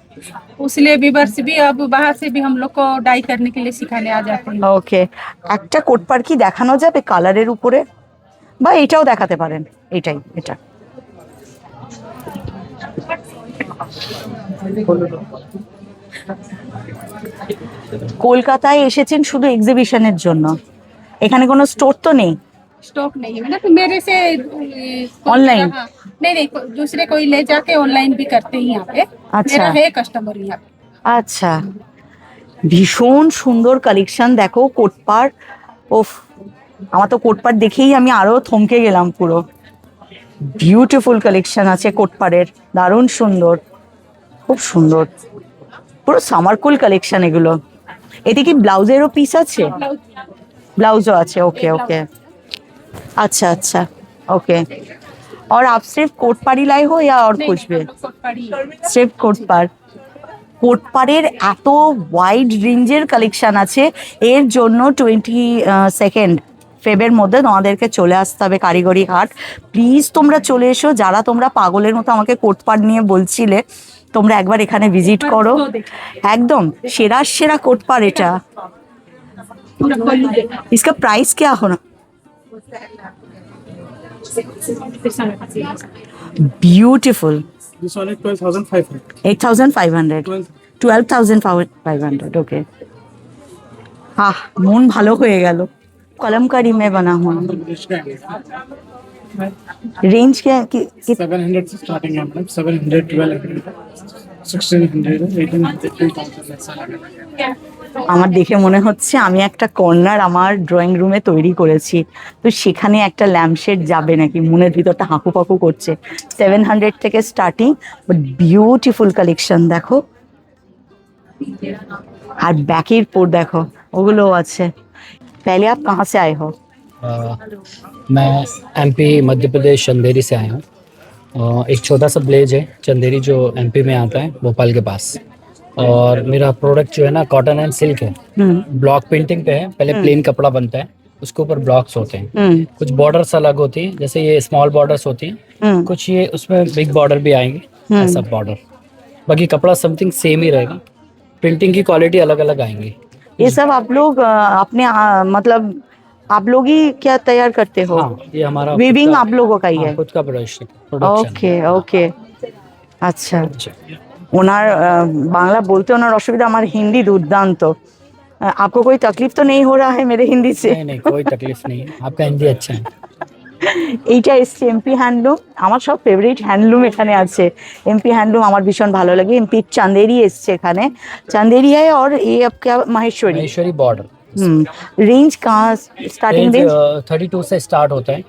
इसलिए वीवर्स भी अब बाहर से भी हम लोग को डाई करने के लिए सिखाने आ जाते हैं। ওকে, একটা কোটপাড় কি দেখানো যাবে কালারের উপরে, বা এটাও দেখাতে পারেন? এটাই, এটা কলকাতায় এসেছেন শুধু এক্সিবিশনের জন্য, এখানে কোনো স্টোর তো নেই? स्टॉक नहीं है मतलब मेरे से ऑनलाइन? हाँ, नहीं दूसरे कोई ले जाके ऑनलाइन भी करते हैं यहाँ पे। अच्छा। मेरा है कस्टमर यहाँ पे। আচ্ছা, ভীষণ সুন্দর কালেকশন দেখো কোটপাড়। ওফ, আমার তো কোটপাড় দেখেই আমি আরো থমকে গেলাম পুরো। বিউটিফুল কালেকশন আছে কোটপাড়ের, দারুণ সুন্দর, খুব সুন্দর, পুরো সামারকুল কালেকশন এগুলো। এতে কি ব্লাউজেরও পিস আছে? ब्लाउजो আছে, ओके ओके, अच्छा अच्छा, ओके। और आप सिर्फ कोटपाड़ी लाए हो या और कुछ भी? कोटपाड़ी सिर्फ कोटपाड़। কোটপাড়ের এত ওয়াইড রেঞ্জের কালেকশন আছে, এর জন্য 22 ফেবের মধ্যে তোমাদেরকে চলে আসতে হবে কারিগরি হাট। প্লিজ তোমরা চলে এসো, যারা তোমরা পাগলের মতো আমাকে কোটপাড় নিয়ে বলছিলে, তোমরা একবার এখানে ভিজিট করো। একদম সেরা সেরা কোটপাড় এটা। इसका प्राइस क्या होना? Beautiful. This one is 12,500. 8,500. 12,500. Okay. মন ভালো হয়ে গেল। कलमकारी में बना हुआ। रेंज क्या? 700 से स्टार्टिंग है मैडम, 700, 1200, 1600, 1800 ऐसा लगेगा। আমার দেখে মনে হচ্ছে আমি একটা কর্নার আমার ড্রয়িং রুমে তৈরি করেছি, তো সেখানে একটা ল্যাম্পশেড যাবে নাকি, মনের ভিতরটা হাঁকু করছে। 700 থেকে স্টার্টিং, বাট বিউটিফুল কালেকশন দেখো। আর ব্যাকের পর দেখো ওগুলো আছে। पहले आप कहाँ से आए हो? मैं एमपी मध्य प्रदेश चंदेरी से आया हूँ। एक छोटा सा विलेज है चंदेरी जो एमपी में आता है, भोपाल के पास। और मेरा प्रोडक्ट जो है ना कॉटन एंड सिल्क है। ब्लॉक पेंटिंग पे है, पहले प्लेन कपड़ा बनता है, उसके ऊपर ब्लॉक्स होते हैं, कुछ बॉर्डर्स अलग होती है, जैसे ये स्मॉल बॉर्डर्स होती हैं, कुछ ये उसमें बिग बॉर्डर भी आएंगे, ऐसा बॉर्डर। बाकी कपड़ा समथिंग सेम ही रहेगा, प्रिंटिंग की क्वालिटी अलग अलग आएंगी। ये सब आप लोग अपने मतलब आप लोग ही क्या तैयार करते हो? हाँ, ये हमारा वीविंग आप लोगों का ही है? खुद का प्रोडक्शन। ओके ओके, अच्छा। ওনার বাংলা বলতে ওনার অসুবিধা, আমার হিন্দি দুর্দান্ত। आपको कोई तकलीफ तो नहीं हो रहा है मेरे हिंदी से? नहीं नहीं, कोई तकलीफ नहीं है, आपका हिंदी अच्छा है। এইটা এসছে এমপি হ্যান্ডলুম। আমার সব ফেভারিট হ্যান্ডলুম এখানে আছে। এমপি হ্যান্ডলুম আমার ভীষণ ভালো লাগে। এমপি চাंदेरी এসছে এখানে, चांदेरी है। और ये आपका महेश्वरी बॉर्डर। रेंज कहाँ स्टार्टिंग रेंज? 32 से स्टार्ट होता है,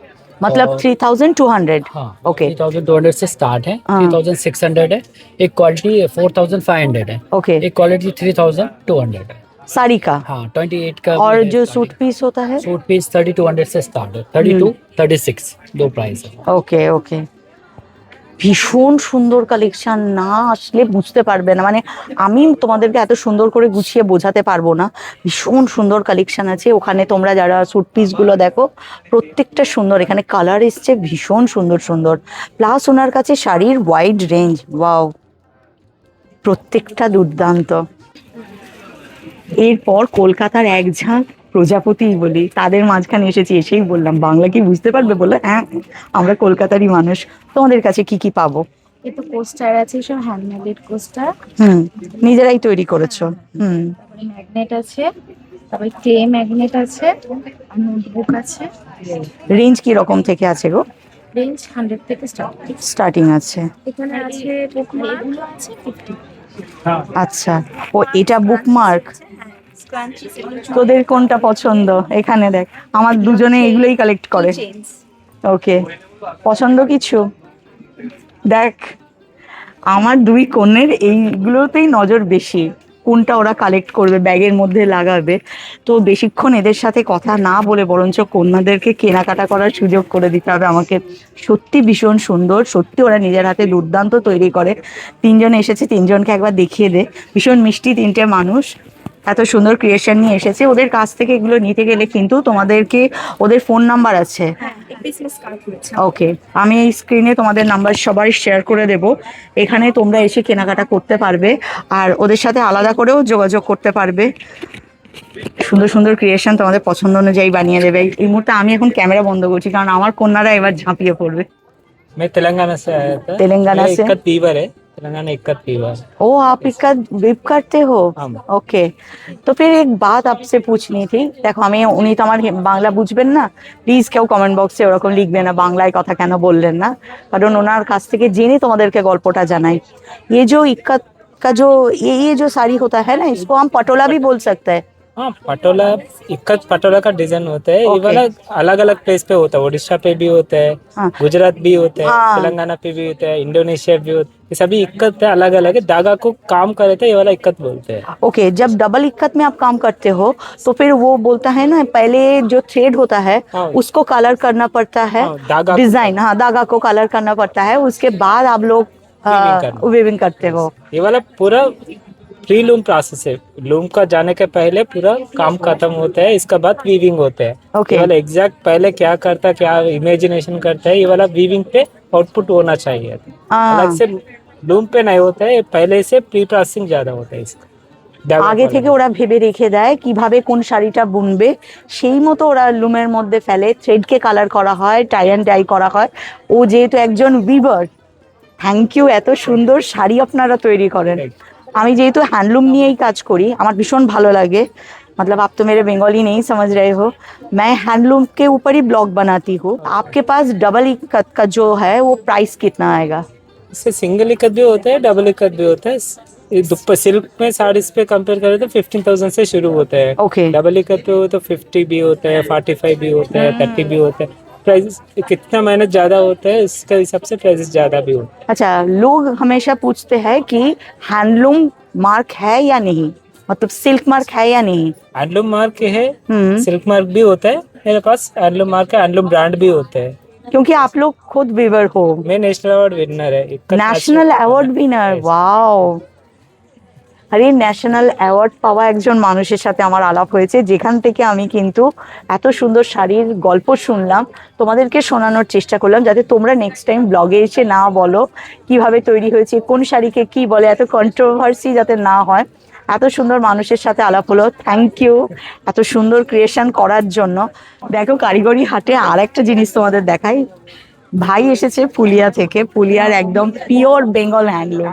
मतलब 3,200? हाँ ओके, 3,200 से स्टार्ट है, 3,600 है, एक क्वालिटी 4,500 है, ओके। एक क्वालिटी 3,200 है साड़ी का। हाँ, 28 का। और जो सूट पीस होता है? सूट पीस 3,200 से स्टार्ट है, 32, 36 दो प्राइस है। ওকে ওকে, ভীষণ সুন্দর কালেকশন, না আসলে বুঝতে পারবে না, মানে আমি তোমাদেরকে এত সুন্দর করে গুছিয়ে বোঝাতে পারবো না। ভীষণ সুন্দর কালেকশন আছে ওখানে। তোমরা যারা স্যুট পিসগুলো দেখো প্রত্যেকটা সুন্দর, এখানে কালার এসছে ভীষণ সুন্দর সুন্দর, প্লাস ওনার কাছে শাড়ির ওয়াইড রেঞ্জ। ওয়াও, প্রত্যেকটা দুর্দান্ত। এরপর কলকাতার এক ঝাঁক প্রজাপতি বলি, তাদের মাঝখানে এসেছি, এসেই বললাম বাংলা কি বুঝতে পারবে, বললো হ্যাঁ আমরা কলকাতারই মানুষ। তোমাদের কাছে কি কি পাবো? এই তো কোস্টার আছে, সব হ্যান্ডমেড কোস্টার। নিজেরাই তৈরি করেছো? তারপরে ম্যাগনেট আছে, তারপরে ক্লে ম্যাগনেট আছে, আর নোটবুক আছে। রেঞ্জ কি রকম থেকে আছে গো? রেঞ্জ 100 থেকে স্টার্টিং আছে। এখানে আছে বুকমার্ক, এগুলো আছে 50। আচ্ছা, ও এটা বুকমার্ক। তোদের কোনটা পছন্দ? এখানে দেখ, আমার দুজনে এগুলোই কালেক্ট করে। ওকে, পছন্দ কিছু দেখ, আমার দুই কন্যের এইগুলোতেই নজর বেশি, কোনটা ওরা কালেক্ট করবে, ব্যাগের মধ্যে লাগাবে। তো বেশিক্ষণ এদের সাথে কথা না বলে বরঞ্চ কন্যাদেরকে কেনাকাটা করার সুযোগ করে দিতে হবে আমাকে। সত্যি ভীষণ সুন্দর, সত্যি ওরা নিজের হাতে দুর্দান্ত তৈরি করে। তিনজন এসেছে, তিনজনকে একবার দেখিয়ে দে। ভীষণ মিষ্টি তিনটে মানুষ, এত সুন্দর ক্রিয়েশন নিয়ে এসেছে। ওদের কাছ থেকে এগুলো নিতে গেলে কিন্তু তোমাদেরকে, ওদের ফোন নাম্বার আছে? ওকে, আমি এই স্ক্রিনে তোমাদের নাম্বার সবার শেয়ার করে দেব, এখানে তোমরা এসে কেনাকাটা করতে পারবে, আর ওদের সাথে আলাদা করেও যোগাযোগ করতে পারবে। সুন্দর সুন্দর ক্রিয়েশন তোমাদের পছন্দ অনুযায়ী বানিয়ে দেবে। এই মুহূর্তে আমি এখন ক্যামেরা বন্ধ করছি, কারণ আমার কন্যারা এবার ঝাঁপিয়ে পড়বে। मैं तेलंगाना से आया था। तेलंगाना से? इक्कत फीवर है, तेलंगाना इक्कत फीवर। ओ, आप इसका विप करते हो? ओके, तो फिर एक बात आपसे पूछनी थी। देखो আমি, উনি তো আমার বাংলা বুঝবেন না, প্লিজ কেউ কমেন্ট বক্সে ওরকম লিখবে না বাংলায় কথা কেন বললেন না, কারণ ওনার কাছ থেকে জেনে তোমাদেরকে গল্পটা জানাই। ये जो इक्कत का जो ये जो साड़ी होता है ना, इसको हम पटोला भी बोल सकते हैं। हाँ, पटोला, इक्कत पटोला का डिजाइन होता है। ये वाला अलग अलग प्लेस पे होता है, उड़ीसा पे भी होता है, गुजरात भी होता है, तेलंगाना पे भी होता है, इंडोनेशिया भी होता है। ये सभी इक्कत पे अलग अलग है, धागा को काम करे थे, ये वाला इक्कत बोलते हैं। ओके, जब डबल इक्कत में आप काम करते हो तो फिर वो बोलता है ना, पहले जो थ्रेड होता है उसको कलर करना पड़ता है, डिजाइन, हाँ धागा को कलर करना पड़ता है, उसके बाद आप लोग वीविंग करते हो। ये वाला पूरा प्री लूम प्रोसेस है। लूम का जाने के पहले पूरा काम खत्म होता है, इसके बाद वीविंग होता है। Okay. ये वाला एग्जैक्ट पहले क्या करता है, क्या इमेजिनेशन करता है, ये वाला वीविंग पे आउटपुट होना चाहिए। अलग से लूम पे नहीं होता है, पहले से प्री प्रोसेसिंग ज्यादा होता है इसका। আগে থেকে ওরা ভেবে রেখে দেয় কিভাবে কোন শাড়িটা বুনবে, সেই মতো ওরা লুমের মধ্যে ফেলে, থ্রেডকে কালার করা হয়, টাই অ্যান্ড ডাই করা হয়। ও যেহেতু একজন উইভার, থ্যাংক ইউ, এত সুন্দর শাড়ি আপনারা তৈরি করেন। আমি যেহেতু হ্যান্ডলুম নিয়েই কাজ করি, আমার ভীষণ ভালো লাগে। मतलब आप तो मेरे बंगाली नहीं समझ रहे हो, मैं हैंडलूम के ऊपर ही ब्लॉग बनाती हूँ। आपके पास डबल इकत का जो है वो प्राइस कितना आएगा? इससे सिंगल इकत भी होता है, डबल इकत भी होता है। दुपट्टा सिल्क में साड़ीज पे कंपेयर करें तो 15,000 से शुरू होता है। Okay. डबल इकत पे हो तो 50 भी होता है, 45 भी होता है, 30 भी होता है। प्राइस कितना मेहनत ज्यादा होता है, इसके हिसाब से प्राइस ज्यादा भी होता है। अच्छा, लोग हमेशा पूछते हैं कि हैंडलूम मार्क है या नहीं, मतलब सिल्क मार्क है या नहीं। हैंडलूम मार्क है, सिल्क मार्क भी होता है मेरे पास। हैंडलूम मार्क है, हैंडलूम ब्रांड भी होता है। क्योंकि आप लोग खुद वीवर हो। मैं नेशनल अवार्ड विनर है। National award winner, wow. আরে ন্যাশনাল অ্যাওয়ার্ড পাওয়া একজন মানুষের সাথে আমার আলাপ হয়েছে, যেখান থেকে আমি কিন্তু এত সুন্দর শাড়ির গল্প শুনলাম, তোমাদেরকে শোনানোর চেষ্টা করলাম, যাতে তোমরা নেক্সট টাইম ব্লগে এসে না বলো কিভাবে তৈরি হয়েছে, কোন শাড়িকে কি বলে, এত কন্ট্রোভার্সি যাতে না হয়। এত সুন্দর মানুষের সাথে আলাপ হলো, থ্যাংক ইউ এত সুন্দর ক্রিয়েশন করার জন্য। দেখো কারিগরি হাটে আর একটা জিনিস তোমাদের দেখাই। ভাই এসেছে পুলিয়া থেকে, পুলিয়ার একদম পিওর বেঙ্গল হ্যান্ডলুম,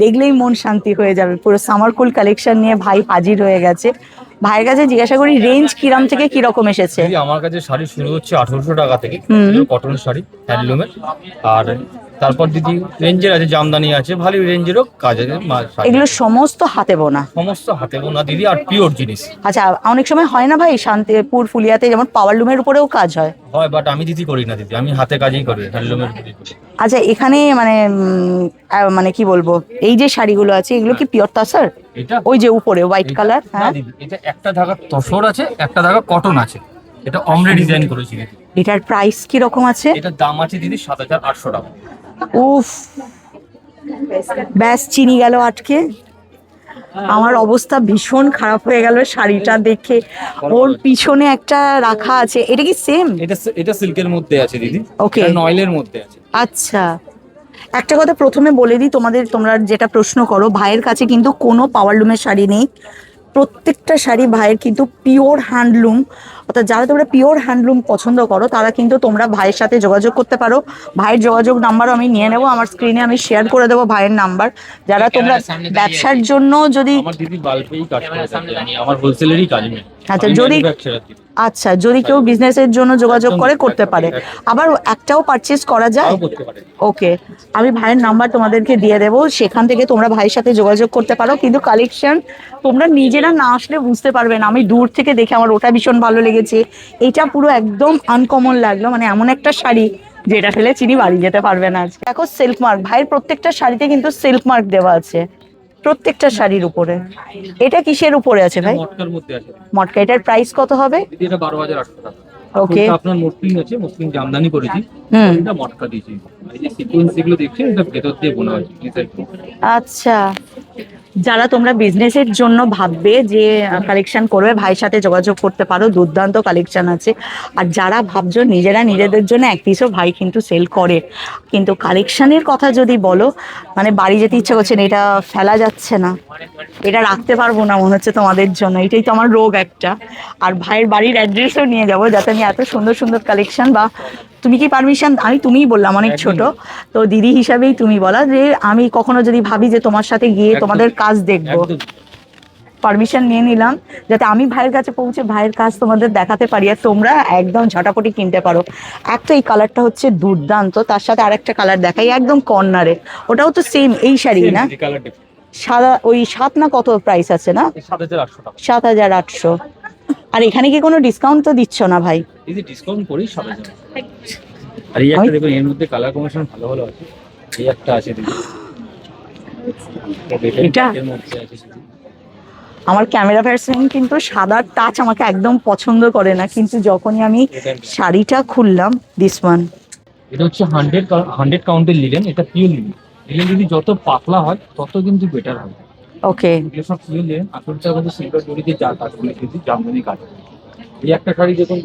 দেখলেই মন শান্তি হয়ে যাবে। পুরো সামারকুল কালেকশন নিয়ে ভাই হাজির হয়ে গেছে। ভাইয়ের কাছে জিজ্ঞাসা করি রেঞ্জ কিরম থেকে কিরকম এসেছে। আমার কাছে শাড়ি শুরু হচ্ছে 1800 টাকা থেকে, কটন শাড়ি হ্যান্ডলুমের। আর তারপর দিদি রেঞ্জের আছে, জামদানি আছে, ভালো রেঞ্জেরও কাজ আছে। এগুলো সমস্ত হাতে বোনা? সমস্ত হাতে বোনা দিদি, আর পিওর জিনিস। আচ্ছা, অনেক সময় হয় না ভাই শান্তিপুর ফুলিয়াতে যেমন পাওয়ার লুমের উপরেও কাজ হয়? হয়, বাট আমি দিদি করি না দিদি, আমি হাতে কাজই করি, হ্যান্ডলুমের দিদি করি। আচ্ছা, এখানে মানে মানে কি বলবো, এই যে শাড়িগুলো আছে এগুলো কি পিওর তাসার? এটা ওই যে উপরে হোয়াইট কালার। হ্যাঁ দিদি, এটা একটা ধাগা তসর আছে, একটা ধাগা কটন আছে। এটা অমরে ডিজাইন করেছি দিদি। এটার প্রাইস কি রকম আছে? এটার দাম আছে দিদি 7,800 টাকা। উফ, ব্যাস চিনি গেল আটকে। আমার অবস্থা ভীষণ খারাপ হয়ে গেল শাড়িটা দেখে। ওর পিছনে একটা রাখা আছে, এটা কি সেম? এটা সিল্কের মধ্যে আছে দিদি। ওকে, নয়েলের মধ্যে আছে। আচ্ছা, একটা কথা প্রথমে বলে দিই তোমাদের, তোমরা যেটা প্রশ্ন করো, ভাইয়ের কাছে কিন্তু কোনো পাওয়ার লুমের শাড়ি নেই। প্রত্যেকটা শাড়ি ভাইয়ের কিন্তু পিওর হ্যান্ডলুম। অর্থাৎ যারা তোমরা পিওর হ্যান্ডলুম পছন্দ করো তারা কিন্তু তোমরা ভাইয়ের সাথে যোগাযোগ করতে পারো। ভাইয়ের যোগাযোগ নাম্বারও আমি নিয়ে নেবো, আমার স্ক্রিনে আমি শেয়ার করে দেবো ভাইয়ের নাম্বার। যারা তোমরা ব্যবসার জন্য যদি, আমার দিদি বাল্বেই কাজ করে থাকে, আমি আমার হোলসেলেরই কাজ নেই। আচ্ছা, যদি যদি কেউ বিজনেসের জন্য যোগাযোগ করে করতে পারে, আবার একটাও পারচেজ করা যায়। ওকে, আমি ভাইয়ের নাম্বার তোমাদেরকে দিয়ে দেবো, সেখান থেকে তোমরা ভাইয়ের সাথে যোগাযোগ করতে পারো। কিন্তু কালেকশন তোমরা নিজেরা না আসলে বুঝতে পারবে না। আমি দূর থেকে দেখে আমার ওটা ভীষণ ভালো লেগেছে, এটা পুরো একদম আনকমন লাগলো, মানে এমন একটা শাড়ি যেটা ফেলে চিনি বাড়ি যেতে পারবে না। দেখো সিল্ক মার্ক, ভাইয়ের প্রত্যেকটা শাড়িতে কিন্তু সিল্ক মার্ক দেওয়া আছে, প্রত্যেকটা শাড়ির উপরে। এটা কিসের উপরে আছে ভাই? মটকার মধ্যে আছে। মটকা, এটার প্রাইস কত হবে? এটা 12,800 টাকা। ওকে, আপনার মসলিন আছে, মসলিন জামদানি করেছি, এটা মটকা দিয়েছি। এই যে সিকোয়েন্স এগুলো দেখছেন, এটা ভেতর দিয়ে বোনা হয়েছে। আচ্ছা, যারা তোমরা বিজনেসের জন্য ভাববে যে কালেকশন করবে, ভাইয়ের সাথে যোগাযোগ করতে পারো, দুর্দান্ত কালেকশন আছে। আর যারা ভাবছো নিজেরা নিজেদের জন্য এক পিসও ভাই কিন্তু সেল করে, কিন্তু কালেকশনের কথা যদি বলো, মানে বাড়ি যেতে ইচ্ছা করছে না, এটা ফেলা যাচ্ছে না, এটা রাখতে পারবো না মনে হচ্ছে তোমাদের জন্য, এটাই তো আমার রোগ একটা। আর ভাইয়ের বাড়ির অ্যাড্রেসও নিয়ে যাবো, যাতে আমি এত সুন্দর সুন্দর কালেকশন, বা তুমি কি পারমিশন, আমি তুমিই বললাম অনেক ছোট তো দিদি হিসাবেই তুমি বলা, যে আমি কখনো যদি ভাবি যে তোমার সাথে গিয়ে তোমাদের কাজ দেখবো, পারমিশন নিয়ে নিলাম, যাতে আমি ভাইয়ের কাছে পৌঁছে ভাইয়ের কাজ তোমাদের দেখাতে পারি আর তোমরা একদম ঝটাপটি কিনতে পারো। একটা এই কালারটা হচ্ছে দুর্দান্ত, তার সাথে আরেকটা কালার দেখাই একদম কর্নারে, ওটাও তো সেম এই শাড়ি না? সাদা ওই 7 না কত প্রাইস আছে না? 7,800। আর এখানে কি কোনো ডিসকাউন্ট তো দিচ্ছ না ভাই? দিদি ডিসকাউন্ট করি 7,000। আর এই একটা দেখুন, এর মধ্যে কালার কম্বিনেশন ভালো ভালো আছে। এই একটা আছে দিদি, এটা আমার ক্যামেরা পার্সন কিন্তু সাদার টাচ আমাকে একদম পছন্দ করে না, কিন্তু যখনই আমি শাড়িটা খুললাম, দিস ওয়ান, এটা হচ্ছে 100 কাউন্টের লিলেন। এটা পিওর লিলেন। লিলেন যদি যত পাতলা হয় তত কিন্তু বেটার হয়। ওকে, এগুলো সব মিলে আসলটার মধ্যে সিলভার জড়ি দিয়ে যা কাজ করেছি, জামদানি কাজ। এই একটা শাড়ি দেখুন,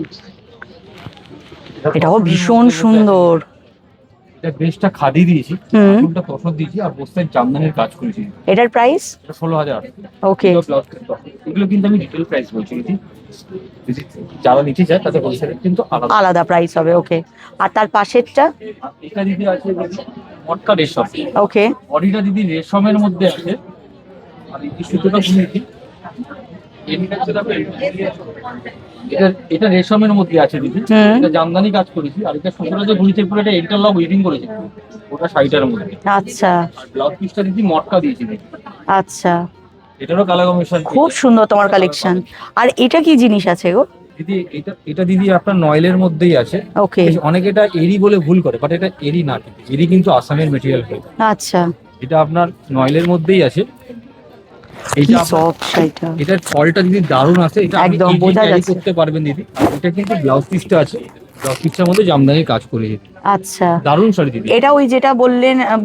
এটাও ভীষণ সুন্দর। এটা বেশটা খাদি দিয়েছি, আসলটা তসর দিয়েছি, আর বস্তায় জামদানির কাজ করেছি। এটার প্রাইস 16,000। ওকে, এগুলো কিন্তু আমি রিটেল প্রাইস বলছি, যারা নিতে চায় তাদের হোলসেল কিন্তু আলাদা প্রাইস হবে। ওকে, আর তার পাশেরটা? এটা দিদি আছে মটকা রেশম। ওকে, বডিটা দিদি রেশমের মধ্যে আছে, আর এই সুতোটা বুনেছি। এটা রেশমের মধ্যে আছে দিদি, এটা জামদানি কাজ করেছি। আর এটা সুতোটা যে বুনেছি পুরো এটা ইন্টারলক উইভিং করেছি ওটা শাড়িটার মধ্যে। আচ্ছা, আর ব্লাউজ পিসটা দিদি মটকা দিয়েছি দিদি। আচ্ছা, এটারও কালার কম্বিনেশন খুব সুন্দর তোমার কালেকশন। আর এটা কি জিনিস আছে গো দিদি? এটা দিদি আপনার নয়েলের মধ্যেই আছে। ওকে, অনেকে এটা এরি বলে ভুল করে, বাট এটা এরি না, এরি কিন্তু আসামের মেটেরিয়াল। আচ্ছা, এটা আপনার নয়েলের মধ্যেই আছে। এটা সফট শাড়িটা, এটার ফলটা দিদি দারুণ আছে, এটা একদম বোঝা যাচ্ছে করতে পারবেন দিদি। এটা কিন্তু ব্লাউজ পিসটা আছে, ব্লাউজ পিসটার মধ্যে জামদানির কাজ করেছি। আচ্ছা, দারুণ শাড়ি দিদি। এটা ওই যেটা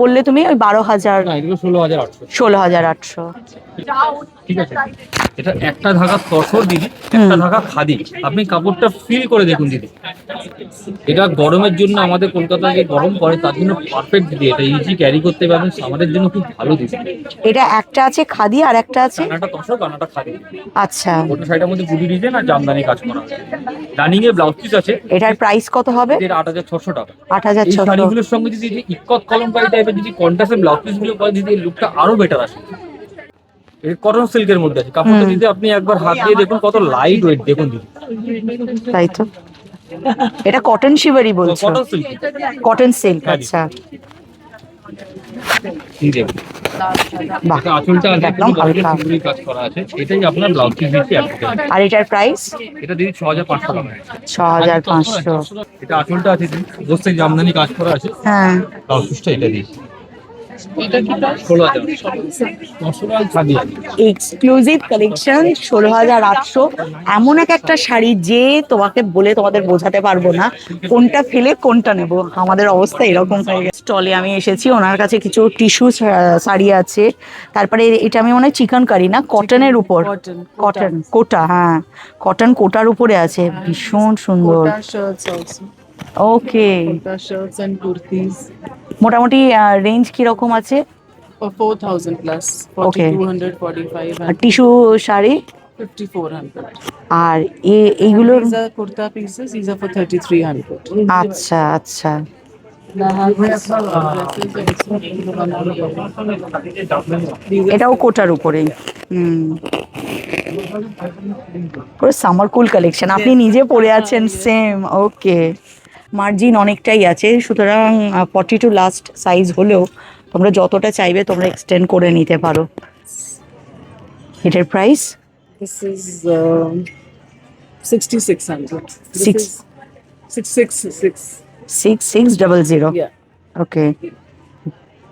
বললে তুমি ওই 12,000? না, এগুলো 16,800। 16,800, ঠিক আছে। এটা একটা ধাগা তসর দিদি, একটা ধাগা খাদি। আপনি কাপড়টা ফিল করে দেখুন দিদি, এটা গরমের জন্য, আমাদের কলকাতায় যে গরম পড়ে তার জন্য পারফেক্ট দিদি। এটা ইজি ক্যারি করতে পারবেন, আমাদের জন্য খুব ভালো দিদি। এটা একটা আছে খাদি আর একটা আছে কানাটা তসর, কানাটা খাদি। আচ্ছা, ওটা শাড়িটার মধ্যে বুটি ডিজাইন আর জামদানি কাজ করা আছে। রানিং এ ব্লাউজ পিস আছে। এটার প্রাইস কত হবে? এটা 8,600 টাকা। 8,600। এই শাড়িগুলোর সঙ্গে যদি ইক্কত কলমকারী টাইপের যদি কন্ট্রাস্টের ব্লাউজ পিস গুলো করে দিদি, লুকটা আরো বেটার আসে। এই কটন সিল্কের মধ্যে আছে কাপড়টা, যদি আপনি একবার হাত দিয়ে দেখুন কত লাইট ওয়েট, দেখুন দিদি। তাই তো, এটা কটন শিভারি বলছো? Cotton silk, cotton silk. আচ্ছা, এই দেখুন বাহ, আঁচলটা একদম হালকা। সিম্পলি কাজ করা আছে। এটাই আপনার ব্লাউজ পিস দিচ্ছি। আর এটার প্রাইস? এটা দিদি 6,500 টাকা। 6,500। এটা আঁচলটা আছে দিদি, বসতে জামদানি কাজ করা আছে। হ্যাঁ, ব্লাউজ পিসটা এটা দিয়েছি। এটা কি 16,000 খাদি আছে। Exclusive collection 16,800। এমন একটা শাড়ি যে তোমাদের বোঝাতে পারবো না কোনটা ফেলে কোনটা নেব। আমাদের অবস্থা এরকম হয়ে গেছে। স্টলে আমি এসেছি, ওনার কাছে কিছু টিস্যু শাড়ি আছে। তারপরে এটা আমি মনে হয় চিকেন কারি না, কটনের উপর, কটন কোটা, হ্যাঁ কটন কোটার উপরে আছে, ভীষণ সুন্দর। ওকে, মোটামুটি রেঞ্জ কিরকম আছে? 4,000 plus, Okay. 4,200, 4,500. আর টিস্যু শাড়ি? 5,400. আর এইগুলো? These are kurta pieces. These are for 3,300. আচ্ছা আচ্ছা, এটাও কোটার উপরেই। সামার কুল কালেকশন, আপনি নিজে পরে আছেন সেম। ওকে, মার্জিন অনেকটাই আছে, সুতরাং 42 লাস্ট সাইজ হলেও তোমরা যতটা চাইবে তোমরা এক্সটেন্ড করে নিতে পারো। এটার price? This is 6,600. 6600। Okay,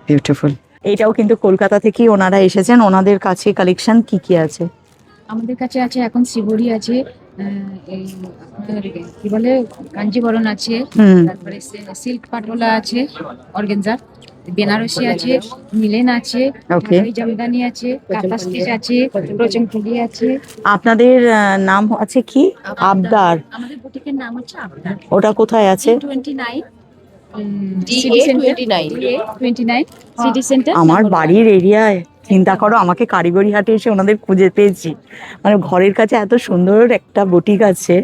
beautiful. এটাও কিন্তু কলকাতা থেকে ওনারা এসেছেন। ওনাদের কাছে কালেকশন কি কি আছে? আমাদের কাছে আছে এখন শিবরি আছে, এই আপনার কি বলে কাঞ্জিবরণ আছে, তারপরে সিল্ক পাটোলা আছে, অর্গানজা, বেনারসি আছে, মিলেন আছে, জামদানি আছে, কাঁথা স্টিচ আছে, রচনপুলি আছে। আপনাদের নাম আছে কি? আবদার। আমাদের বুটিকের নাম হচ্ছে আবদার। ওটা কোথায় আছে? 29 সিটি সেন্টার। আমার বাড়ির এরিয়ায়। চিন্তা করো, আমাকে কারিগরি হাটে এসে ওনাদের খুঁজে পেয়েছি। মানে ঘরের কাছে এত সুন্দর একটা বুটিক আছে।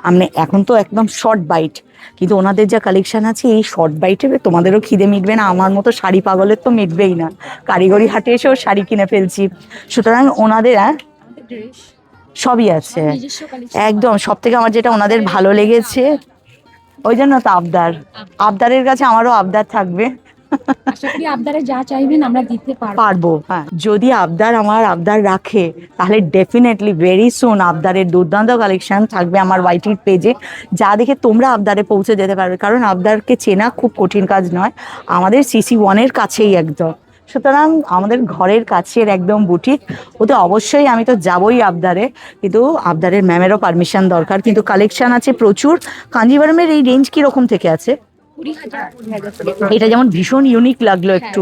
আমি এখন তো একদম শর্ট বাইট, কিন্তু ওনাদের যা কালেকশন আছে এই শর্ট বাইটে তোমাদেরও খিদে মিটবে না, আমার মতো শাড়ি পাগলের তো মিটবেই না। কারিগরি হাটে এসেও শাড়ি কিনে ফেলছি। সুতরাং ওনাদের সবই আছে একদম। সব থেকে আমার যেটা ওনাদের ভালো লেগেছে ওই জন্য তো আবদার। আবদারের কাছে আমারও আবদার থাকবে। আশা করি আবদারে যা চাইবেন আমরা দিতে পারবো। হ্যাঁ, যদি আবদার আমার আবদার রাখে তাহলে ডেফিনেটলি ভেরি সুন আবদারের দুর্দান্ত কালেকশন থাকবে আমার ওয়াইটির পেজে, যা দেখে তোমরা আবদারে পৌঁছে যেতে পারবে। কারণ আবদারকে চেনা খুব কঠিন কাজ নয়, আমাদের CC1-এর কাছেই একদম। সুতরাং আমাদের ঘরের কাছের একদম বুটিক, ওতে অবশ্যই আমি তো যাবই আবদারে, কিন্তু আবদারের ম্যামেরও পারমিশন দরকার। কিন্তু কালেকশন আছে প্রচুর। কাঞ্জিভারমের এই রেঞ্জ কীরকম থেকে আছে? এটা যেমন ভীষণ ইউনিক লাগলো একটু,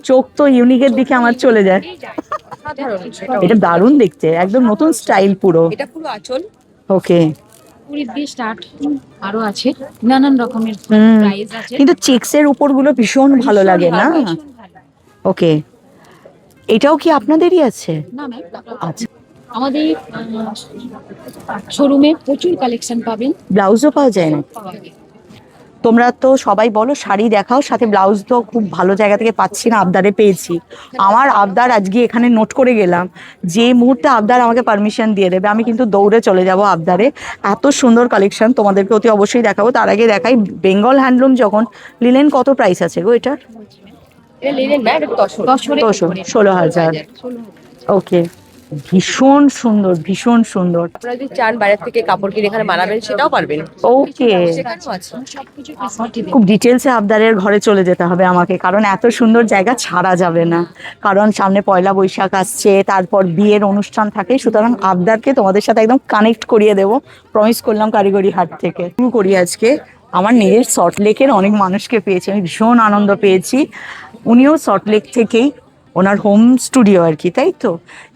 চোখ তো ইউনিকের দিকে আমার চলে যায়। এটা দারুণ দেখতে, একদম নতুন স্টাইল পুরো। এটা পুরো আঁচল, ওকে। কুড়ি দিয়ে স্টার্ট, আরো আছে নানান রকমের প্রাইস আছে। কিন্তু চেক্সের উপরগুলো ভীষণ ভালো লাগে না? ওকে, এটাও কি আপনাদেরই আছে? না ম্যাম, আচ্ছা, আমাদের শোরুমে প্রচুর কালেকশন পাবেন। ব্লাউজও পাওয়া যায় না? তোমরা তো সবাই বলো শাড়ি দেখাও, সাথে ব্লাউজ তো খুব ভালো জায়গা থেকে পাচ্ছি না, আবদারে পেয়েছি। আমার আবদার আজকে এখানে নোট করে গেলাম, যে মুহূর্তে আবদার আমাকে পারমিশন দিয়ে দেবে আমি কিন্তু দৌড়ে চলে যাব আবদারে। এত সুন্দর কালেকশন তোমাদেরকে অতি অবশ্যই দেখাবো। তার আগে দেখাই বেঙ্গল হ্যান্ডলুম যখন, লিনেন কত প্রাইস আছে গো এটার? 16,000। ওকে, ভীষণ সুন্দর, ভীষণ সুন্দর। আপনারা যদি চান বাইরে থেকে কাপড় কিনে এখানে বানাবেন সেটাও পারবেন। ওকে, খুব ডিটেলসে আবদারের ঘরে চলে যেতে হবে আমাকে, কারণ এত সুন্দর জায়গা ছাড়া যাবে না। কারণ সামনে পয়লা বৈশাখ আসছে, তারপর বিয়ের অনুষ্ঠান থাকে, সুতরাং আবদারকে তোমাদের সাথে একদম কানেক্ট করিয়ে দেবো, প্রমিস করলাম কারিগরি হাট থেকে। শুরু করি আজকে। আমার নিজের সল্টলেকের অনেক মানুষকে পেয়েছি, আমি ভীষণ আনন্দ পেয়েছি। উনিও সল্টলেক থেকেই, ওনার হোম স্টুডিও আর কি, তাই তো?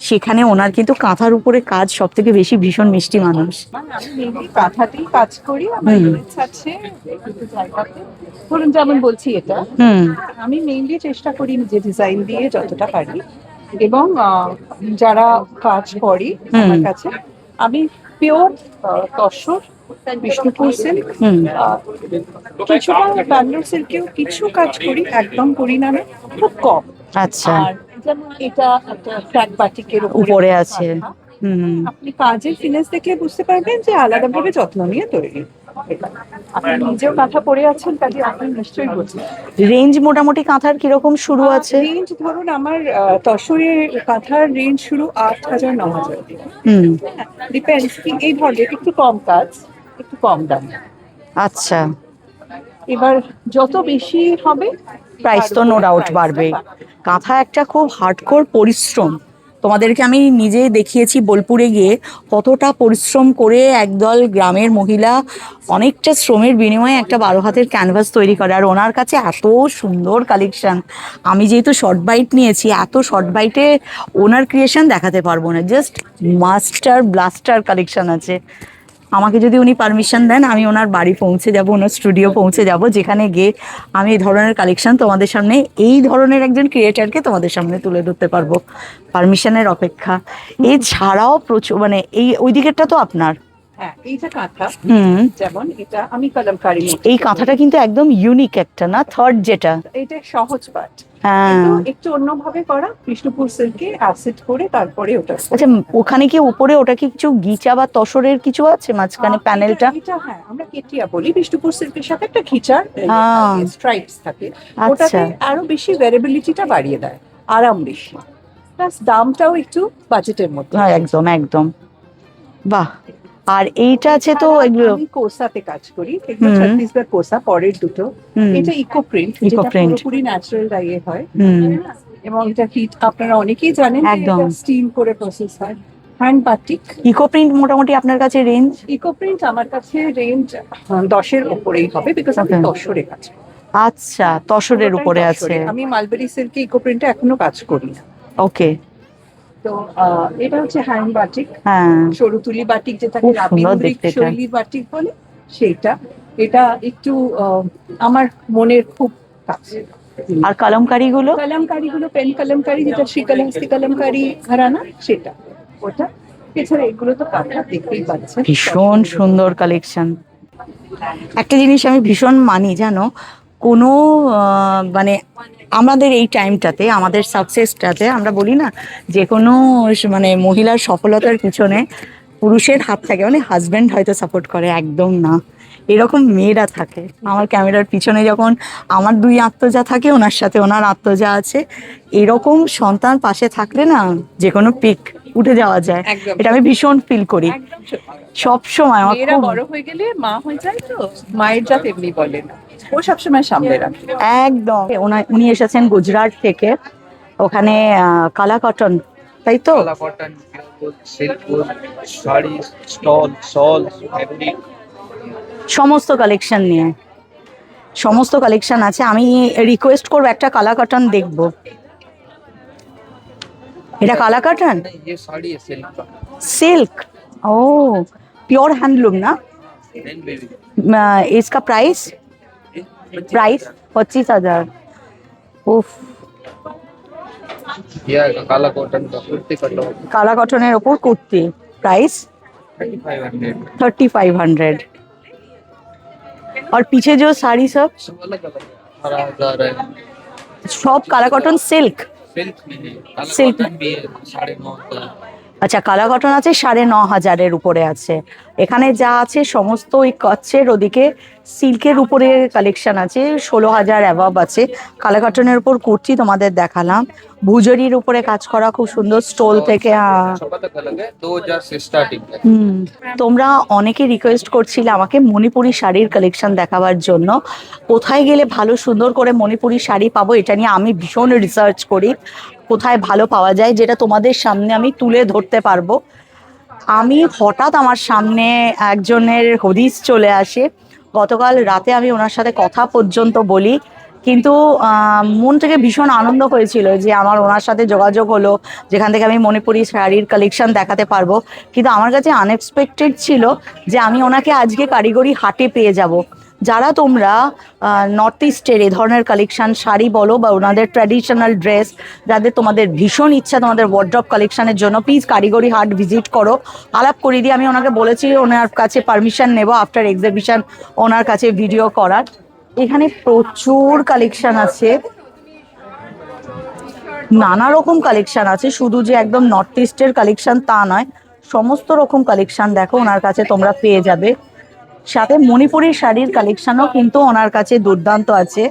সেখানে ওনার কিন্তু কাঁথার উপরে কাজ সব থেকে বেশি, ভীষণ মিষ্টি মানুষ। আমি মেনলি কাঁথাতেই কাজ করি, আমার ইউনিটস আছে বিভিন্ন জায়গাতে। ধরুন যেমন বলছি এটা, আমি মেইনলি চেষ্টা করি নিজে ডিজাইন দিয়ে যতটা পারি, এবং যারা কাজ করে আমার কাছে, আমি পিওর তসর, বিষ্ণুপুর সিল্ক, কিছুটা ব্যাঙ্গালোর সিল্কেও কিছু কাজ করি, একদম করি না, খুব কম। আচ্ছা, আর যেমন এটা একটা ফ্ল্যাট বাটিকের উপরে আছে। আপনি কাজের ফিনিশ দেখে বুঝতে পারবেন যে আলাদাভাবে যত্ন নিয়ে তৈরি। আপনি নিজেও কাঁথা পরে আছেন, কাজে আপনি নিশ্চয়ই বুঝবেন। রেঞ্জ মোটামুটি কাঁথার কিরকম শুরু আছে? রেঞ্জ ধরুন আমার তসরের কাঁথার রেঞ্জ শুরু 8,000 9,000। ডিপেন্ডস কি এই ধরনের একটু কম কাজ, একটু কম দাম। আচ্ছা, এবার যত বেশি হবে প্রাইস তো নো ডাউট বাড়বে। কাঁথা একটা খুব হার্ডকোর পরিশ্রম, তোমাদেরকে আমি নিজে দেখিয়েছি বোলপুরে গিয়ে কতটা পরিশ্রম করে একদল গ্রামের মহিলা অনেকটা শ্রমের বিনিময়ে একটা 12 হাতের ক্যানভাস তৈরি করে। আর ওনার কাছে এত সুন্দর কালেকশন, আমি যেহেতু শর্ট বাইট নিয়েছি, এত শর্ট বাইটে ওনার ক্রিয়েশন দেখাতে পারবো না, জাস্ট মাস্টার ব্লাস্টার কালেকশন আছে। আমাকে যদি উনি পারমিশন দেন আমি ওনার বাড়ি পৌঁছে যাব, ওনার স্টুডিও পৌঁছে যাব, যেখানে গিয়ে আমি এই ধরনের কালেকশন তোমাদের সামনে, এই ধরনের একজন ক্রিয়েটারকে তোমাদের সামনে তুলে ধরতে পারবো। পারমিশনের অপেক্ষা। এছাড়াও প্রচুর, মানে এই ওই দিকেরটা তো আপনার। হ্যাঁ, এইটা কাঁথা, যেমন এটা আমি কলমকারি। এই কাঁথাটা কিন্তু একদম ইউনিক একটা, না? থার্ড যেটা, এটা সহজ পাট, কিন্তু একটু অন্যভাবে করা, বিষ্ণুপুর সিল্কে অ্যাসিড করে তারপরে ওটা। আচ্ছা, ওখানে কি উপরে ওটা কি কিছু গিচা বা তসরের কিছু আছে মাঝখানে প্যানেলটা? হ্যাঁ, আমরা কেটিয়া বলি। বিষ্ণুপুর সিল্কের সাথে একটা খিচার স্ট্রাইপস থাকে, ওটাতে আরো বেশি ভ্যারিয়েবিলিটিটা বাড়িয়ে দেয়, আরাম বেশি, প্লাস দামটাও একটু বাজেটের মধ্যে। হ্যাঁ, একদম একদম। বাহ। আর এইটা আছে তো, এগুলো আমি কোসাতে কাজ করি, এগুলো ছত্তিশগড় কোসা, পরের দুটো। এটা ইকো প্রিন্ট, যেটা পুরোপুরি ন্যাচারাল ডাইয়ে হয়, এবং এটা হিট আপনারা অনেকেই জানেন, একদম স্টিম করে প্রসেস হয়। Hand batik. ইকো প্রিন্ট মোটামুটি আপনার কাছে রেঞ্জ? ইকো প্রিন্ট আমার কাছে রেঞ্জ 10-এর উপরেই হবে, বিকজ আমি তসরে কাজ করি। আচ্ছা, তসরের উপরে আছে। আমি মালবেরি সিল্কে ইকো প্রিন্টে এখনো কাজ করি না। ওকে। তো এটা হচ্ছে হ্যান্ড বাটিক, হ্যাঁ, সরু তুলি বাটিক, যেটাকে রাবীন্দ্রিক শৈলী বাটিক বলে, সেইটা। এটা একটু আমার মনের খুব কাছে। আর কলমকারিগুলো? কলমকারিগুলো পেন কলমকারি, যেটা শ্রীকালাহস্তি কলমকারি ঘরানা, সেটা ওটা। এছাড়া এগুলো তো কাঁথা দেখতেই পাচ্ছেন, ভীষণ সুন্দর কালেকশন। একটা জিনিস আমি ভীষণ মানি, জানো, কোনো মানে আমাদের এই টাইমটাতে, আমাদের সাকসেসটাতে আমরা বলি না, যে কোনো মানে মহিলার সফলতার পিছনে পুরুষের হাত থাকে, মানে হাজব্যান্ড হয়তো সাপোর্ট করে, একদম না। এরকম মেয়েরা থাকে। আমার ক্যামেরার পিছনে যখন আমার 2 আত্মজা থাকে, ওনার সাথে ওনার আত্মজা আছে, এরকম সন্তান পাশে থাকলে না যে কোনো পিক উঠে যাওয়া যায়। এটা আমি ভীষণ ফিল করি সব সময়। আমার মেয়েরা বড় হয়ে গেলে মা হয়ে যায়, তো মায়ের জাত এমনি বলে না, ও সবসময় সামলে রাখে। একদম। উনি এসেছেন গুজরাট থেকে, ওখানে কালা কটন, তাই তো? কালা কটন, সিল্ক, শাড়ি, স্টল, শল, ফ্যাব্রিক, সমস্ত কালেকশন নিয়ে। সমস্ত কালেকশন আছে। আমি রিকোয়েস্ট করবো একটা কালা কাটান দেখবো। এটা কালা কাটান ये साड़ी है सिल्क का सिल्क, ओ प्योर हैंडलूम ना। देन बेबी इसका प्राइस 25,000। उफ, ये काला कॉटन का कुर्ती कटो काला कटনের ওপর কুর্তি, प्राइस 3500 3500। और पीछे जो साड़ी सब सब अलग अलग 18,000 है सब काला कटन सिल्क। सिल्क में है काला सिल्क कॉटन भी है 9,500 আচ্ছা, কালা কটন আছে 9,500-এর উপরে আছে। এখানে যা আছে সমস্ত ওই কচ্ছের, ওদিকে সিল্কের উপরে কালেকশন আছে 16,000 অ্যাভাব আছে। কালা কটনের উপর কুর্তি তোমাদের দেখালাম, ভুজরির উপরে কাজ করা খুব সুন্দর স্টোল থেকে। सब अलग अलग है 2000 से स्टार्टिंग है তোমরা অনেকে রিকোয়েস্ট করছিলে আমাকে মণিপুরি শাড়ির কালেকশন দেখাবার জন্য। কোথায় গেলে ভালো সুন্দর করে মণিপুরি শাড়ি পাবো এটা নিয়ে আমি ভীষণ রিসার্চ করি, কোথায় ভালো পাওয়া যায় যেটা তোমাদের সামনে আমি তুলে ধরতে পারবো। আমি হঠাৎ আমার সামনে একজনের হদিস চলে আসে, গতকাল রাতে আমি ওনার সাথে কথা পর্যন্ত বলি, কিন্তু মন থেকে ভীষণ আনন্দ হয়েছিল যে আমার ওনার সাথে যোগাযোগ হলো, যেখান থেকে আমি মণিপুরি শাড়ির কালেকশন দেখাতে পারবো। কিন্তু আমার কাছে আনএক্সপেক্টেড ছিল যে আমি ওনাকে আজকে কারিগরি হাটে পেয়ে যাব। যারা তোমরা নর্থ ইস্টের এ ধরনের কালেকশন শাড়ি বলো বা ওনাদের ট্র্যাডিশনাল ড্রেস, যাদের তোমাদের ভীষণ ইচ্ছা তোমাদের ওয়ার্ড্রপ কালেকশনের জন্য, প্লিজ কারিগরি হাট ভিজিট করো, আলাপ করিয়ে দিয়ে। আমি ওনাকে বলেছি ওনার কাছে পারমিশন নেব আফটার এক্সিবিশন ওনার কাছে ভিডিও করার। এখানে প্রচুর কালেকশন আছে, নানা রকম কালেকশন আছে, শুধু যে একদম নর্থ ইস্টের কালেকশন তা নয়, সমস্ত রকম কালেকশন দেখো ওনার কাছে তোমরা পেয়ে যাবে। সাথে মণিপুরি শাড়ির কালেকশনও কিন্তু ওনার কাছে দুর্দান্ত আছে।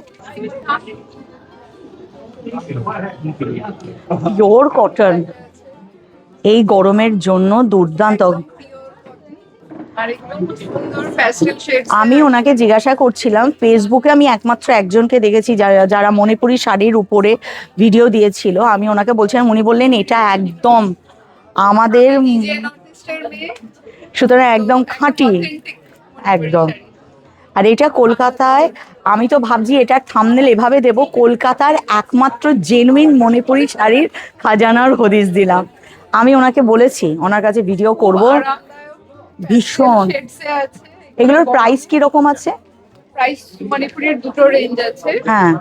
পিওর কটন এই গরমের জন্য দুর্দান্ত। আমি ওনাকে জিজ্ঞাসা করছিলাম, ফেসবুকে আমি একমাত্র একজনকে দেখেছি যারা মণিপুরি শাড়ির উপরে ভিডিও দিয়েছিল। আমি ওনাকে বলছিলাম, উনি বললেন এটা একদম আমাদের, সুতরাং একদম খাঁটি একদম। আর এটা কলকাতায়, আমি তো ভাবছি এটার থাম্বনেল এভাবে দেব, কলকাতার একমাত্র জেনুইন মণিপুরি শাড়ির খাজানার হদিস দিলাম। আমি ওনাকে বলেছি ওনার কাছে ভিডিও করব। ভীষণ। এগুলোর প্রাইস কি রকম আছে? প্রাইস মণিপুরের দুটো রেঞ্জ আছে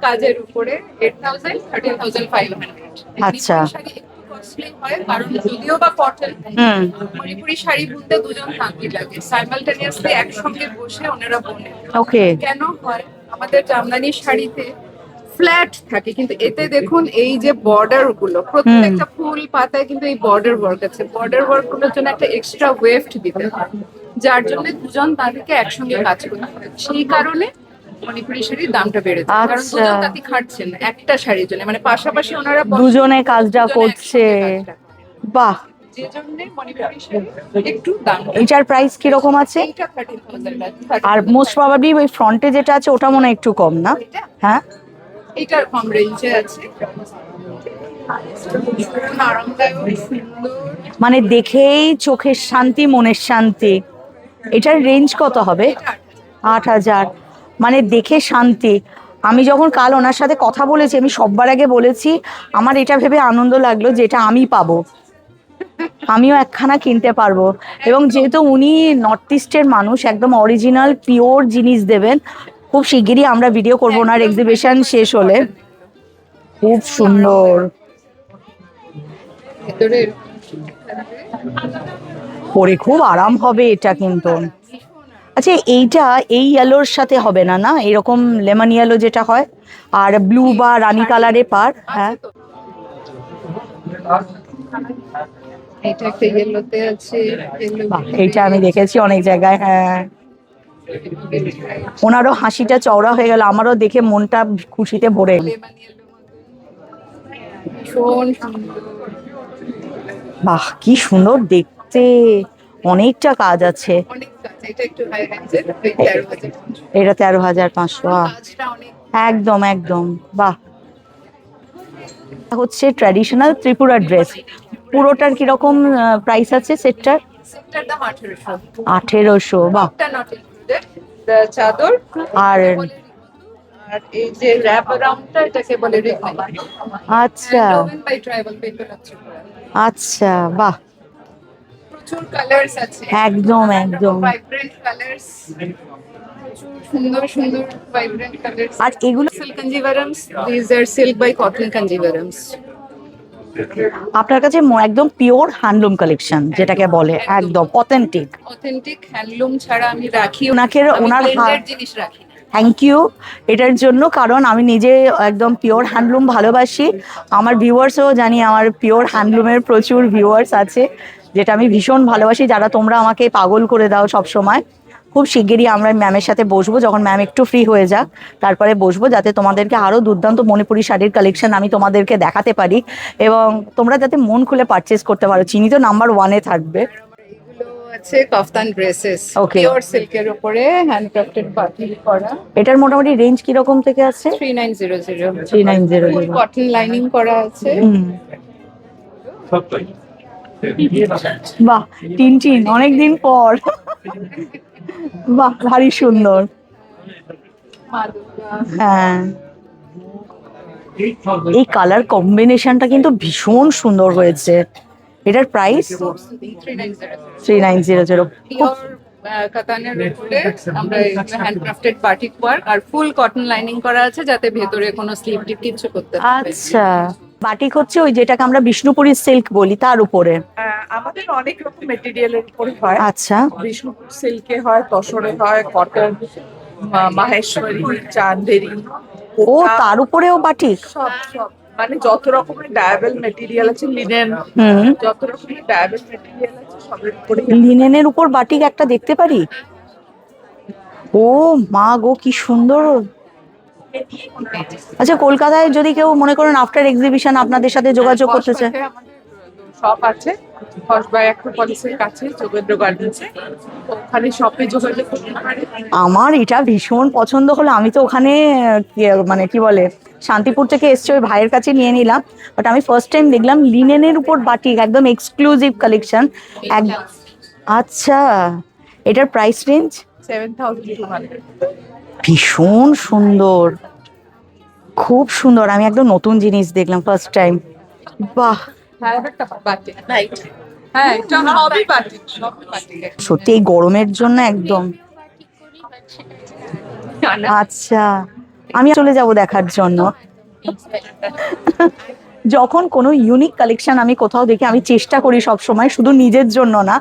কাজের উপরে 8,000 13,500। আচ্ছা, হয় কারণ যদিও বা কটন, মণিপুরি শাড়ি বুনতে দুজন থাকি লাগে, সাইমালটেনিয়াসলি একসঙ্গে বসে ওনারা বোনে। ওকে। কেন হয় আমাদের জামদানি শাড়িতে ফ্ল্যাট থাকে, কিন্তু এতে দেখুন এই যে বর্ডার গুলো, প্রত্যেকটা ফুল পাতায় কিন্তু এই বর্ডার ওয়ার্ক আছে। বর্ডার ওয়ার্ক গুলোর জন্য একটা এক্সট্রা ওয়েফট দিতে হয়, যার জন্য দুজন তাদেরকে একসঙ্গে কাজ করতে হয়। সেই কারণে মণিপুরি শাড়ির দামটা বেড়েছে, কারণ দুজন তাঁতি খাটছেন একটা শাড়ির জন্য, মানে পাশাপাশি ওনারা দুজনে কাজটা করছে। বাহ, এটার প্রাইস কি রকম আছে? আর মোস্ট প্রবাবলি ওই ফ্রন্টে যেটা আছে ওটা মনে একটু কম না? হ্যাঁ, এটার কম রেঞ্জে আছে। মানে দেখেই চোখের শান্তি, মনের শান্তি। এটার রেঞ্জ কত হবে? 8,000। মানে দেখে শান্তি। আমি যখন কাল ওনার সাথে কথা বলেছি, আমি সবার আগে বলেছি আমার এটা ভেবে আনন্দ লাগলো যে এটা আমি পাবো, আমিও একখানা কিনতে পারবো। এবং যেহেতু উনি নর্থ ইস্টের মানুষ, একদম অরিজিনাল পিওর জিনিস দেবেন। খুব শিগগিরই আমরা ভিডিও করবো ওনার এক্সিবিশন শেষ হলে। খুব সুন্দর। পরে খুব আরাম হবে এটা কিন্তু। আচ্ছা, এইটা এই ইয়েলোর সাথে হবে না? না, এরকম লেমন ইয়েলো যেটা হয়, আর ব্লু বা রানী কালারে পার। হ্যাঁ, এটা একটা ইয়েলোতে আছে। এইটা আমি দেখেছি অনেক জায়গায়। হ্যাঁ, ওনারও হাসিটা চওড়া হয়ে গেল, আমারও দেখে মনটা খুশিতে ভরে। বাহ, কি সুন্দর দেখতে, অনেকটা কাজ আছে। এটা 13,500। একদম একদম। বাহ, হচ্ছে ট্র্যাডিশনাল ত্রিপুরা ড্রেস। পুরোটার কিরকম প্রাইস আছে? সেটটার 1800। বাহ। চাদর আর আর এই যে র্যাপ অ্যারাউন্ডটা এটাকে বলে রিবন। আচ্ছা বাই ট্রাইবাল পেপার আছে। আচ্ছা, বাহ, প্রচুর কালার্স আছে, একদম একদম। ভাইব্রেন্ট কালার্স, সুন্দর সুন্দর ভাইব্রেন্ট কালার্স। আর এগুলো silk Kanjivarams, this are silk by cotton Kanjivarams. আপনার কাছে একদম পিওর হ্যান্ডলুম কালেকশন যেটাকে বলে, একদম অথেন্টিক। অথেন্টিক হ্যান্ডলুম ছাড়া আমি রাখি ওনার জিনিস রাখি। থ্যাংক ইউ এটার জন্য, কারণ আমি নিজে একদম পিওর হ্যান্ডলুম ভালোবাসি। আমার ভিউয়ার্সও জানি আমার পিওর হ্যান্ডলুমের প্রচুর ভিউয়ার্স আছে, যেটা আমি ভীষণ ভালোবাসি, যারা তোমরা আমাকে পাগল করে দাও সব সময়। খুব শিগগিরই আমরা ম্যামের সাথে বসবো, যখন ম্যাম একটু ফ্রি হয়ে যাক তারপরে বসবো, যাতে তোমাদেরকে আরও দুর্দান্ত মণিপুরি শাড়ির কালেকশন আমি তোমাদেরকে দেখাতে পারি এবং তোমরা যাতে মন খুলে পারচেস করতে পারো। চিনি তো নাম্বার 1-এ থাকবে। আছে কাফতান ড্রেসেস, পিওর সিল্কের উপরে হ্যান্ডক্রাফটেড বাটিক করা। এটার মোটামুটি রেঞ্জ কি রকম থেকে আছে? 3900। 3900 কটন লাইনিং করা আছে। বাহ, টিনটিন অনেকদিন পর। বাহ, ভারী সুন্দর। হ্যাঁ, এই কালার কম্বিনেশনটা কিন্তু ভীষণ সুন্দর হয়েছে। এটার প্রাইস 3900। কাতানের উপরে আমরা হ্যান্ডক্রাফটেড বাটিক ওয়ার্ক আর ফুল কটন লাইনিং করা আছে, যাতে ভেতরে কোনো স্লিপ টিপ কিছু করতে না হয়। আচ্ছা, বাটিক হচ্ছে ওই যেটাকে আমরা বিষ্ণুপুরি সিল্ক বলি, তার উপরে আমাদের অনেক রকম মেটেরিয়ালের উপরে হয়। আচ্ছা, বিষ্ণুপুর সিল্কে হয়, তসরে হয়, কটন, মাহেশ্বরী, চাঁদেরি। ও তার উপরেও বাটিক? সব সব মানে যত রকমের ডায়াবেল মেটেরিয়াল আছে, লিনেন, যত রকমের ডায়াবেল মেটেরিয়াল আছে সবের উপরে। লিনেনের উপর বাটিক একটা দেখতে পারি? ও মা গো, কি সুন্দর। আচ্ছা, কলকাতায় যদি কেউ মনে করেন আফটার এক্সিবিশন আপনাদের সাথে যোগাযোগ করতে চায়? শপ আছে কসবাই অ্যাক্রোপলিসের কাছে, যোগেন্দ্র গার্ডেন্সে, ওখানে শপে যোগাযোগ করতে পারে। আমার এটা ভীষণ পছন্দ হলো। আমি তো ওখানে মানে কি বলে শান্তিপুর থেকে এসছে, ওই ভাইয়ের কাছে নিয়ে নিলাম, বাট আমি ফার্স্ট টাইম দেখলাম লিনেনের উপর বাটিক, একদম এক্সক্লুসিভ কালেকশন। আচ্ছা, এটার প্রাইস রেঞ্জ 7200। ভীষণ সুন্দর, খুব সুন্দর। আমি একদম নতুন জিনিস দেখলাম ফার্স্ট টাইম। বাহ, সত্যি এই গরমের জন্য একদম। আচ্ছা, আমি চলে যাব দেখার জন্য। যখন কোনো ইউনিক কালেকশন আমি কোথাও দেখি, আমি চেষ্টা করি সব সময় শুধু নিজের জন্য না,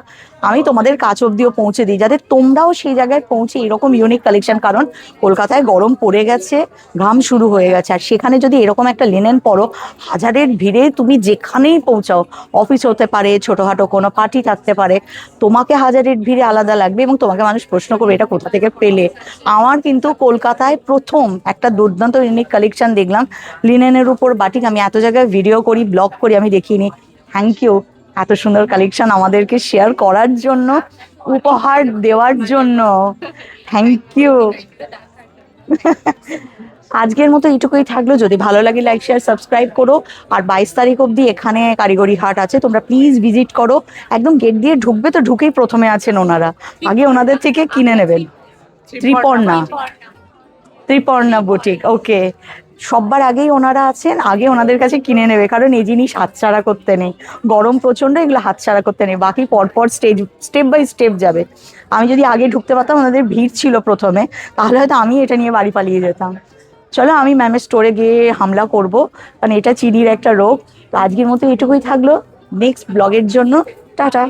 আমি তোমাদের কাছ অব্দিও পৌঁছে দিই, যাতে তোমরাও সেই জায়গায় পৌঁছে এরকম ইউনিক কালেকশন। কারণ কলকাতায় গরম পড়ে গেছে, ঘাম শুরু হয়ে গেছে, আর সেখানে যদি এরকম একটা লিনেন পরো, হাজারের ভিড়ে তুমি যেখানেই পৌঁছাও, অফিস হতে পারে, ছোটোখাটো কোনো পার্টি থাকতে পারে, তোমাকে হাজারের ভিড়ে আলাদা লাগবে এবং তোমাকে মানুষ প্রশ্ন করবে এটা কোথা থেকে পেলে। আমার কিন্তু কলকাতায় প্রথম একটা দুর্দান্ত ইউনিক কালেকশন দেখলাম, লিনেনের উপর বাটিক। আমি এত জায়গায় ভিডিও করি, ব্লগ করি, আমি দেখিনি। থ্যাংক ইউ এত সুন্দর কালেকশন আমাদেরকে শেয়ার করার জন্য, উপহার দেওয়ার জন্য। Thank you. আজকের মতো এইটুকুই থাকলো। যদি ভালো লাগে লাইক, শেয়ার, সাবস্ক্রাইব করো। আর 22 তারিখ অবধি এখানে কারিগরি হাট আছে, তোমরা প্লিজ ভিজিট করো। একদম গেট দিয়ে ঢুকবে তো ঢুকেই প্রথমে আছেন ওনারা, আগে ওনাদের থেকে কিনে নেবেন। ত্রিপর্ণা বুটিক, ওকে। সববার আগেই ওনারা আছেন, আগে ওনাদের কাছে কিনে নেবে, কারণ এই জিনিস হাতছাড়া করতে নেই। গরম প্রচন্ড, এগুলো হাতছাড়া করতে নেই। বাকি পরপর স্টেপ বাই স্টেপ যাবে। আমি যদি আগে ঢুকতে পারতাম, ওনাদের ভিড় ছিল প্রথমে, তাহলে হয়তো আমি এটা নিয়ে বাড়ি পালিয়ে যেতাম। চলো, আমি ম্যামের স্টোরে গিয়ে হামলা করব, কারণ এটা চিনির একটা রোগ। তো আজকের মতো এটুকুই থাকলো। নেক্সট ব্লগের জন্য টাটা।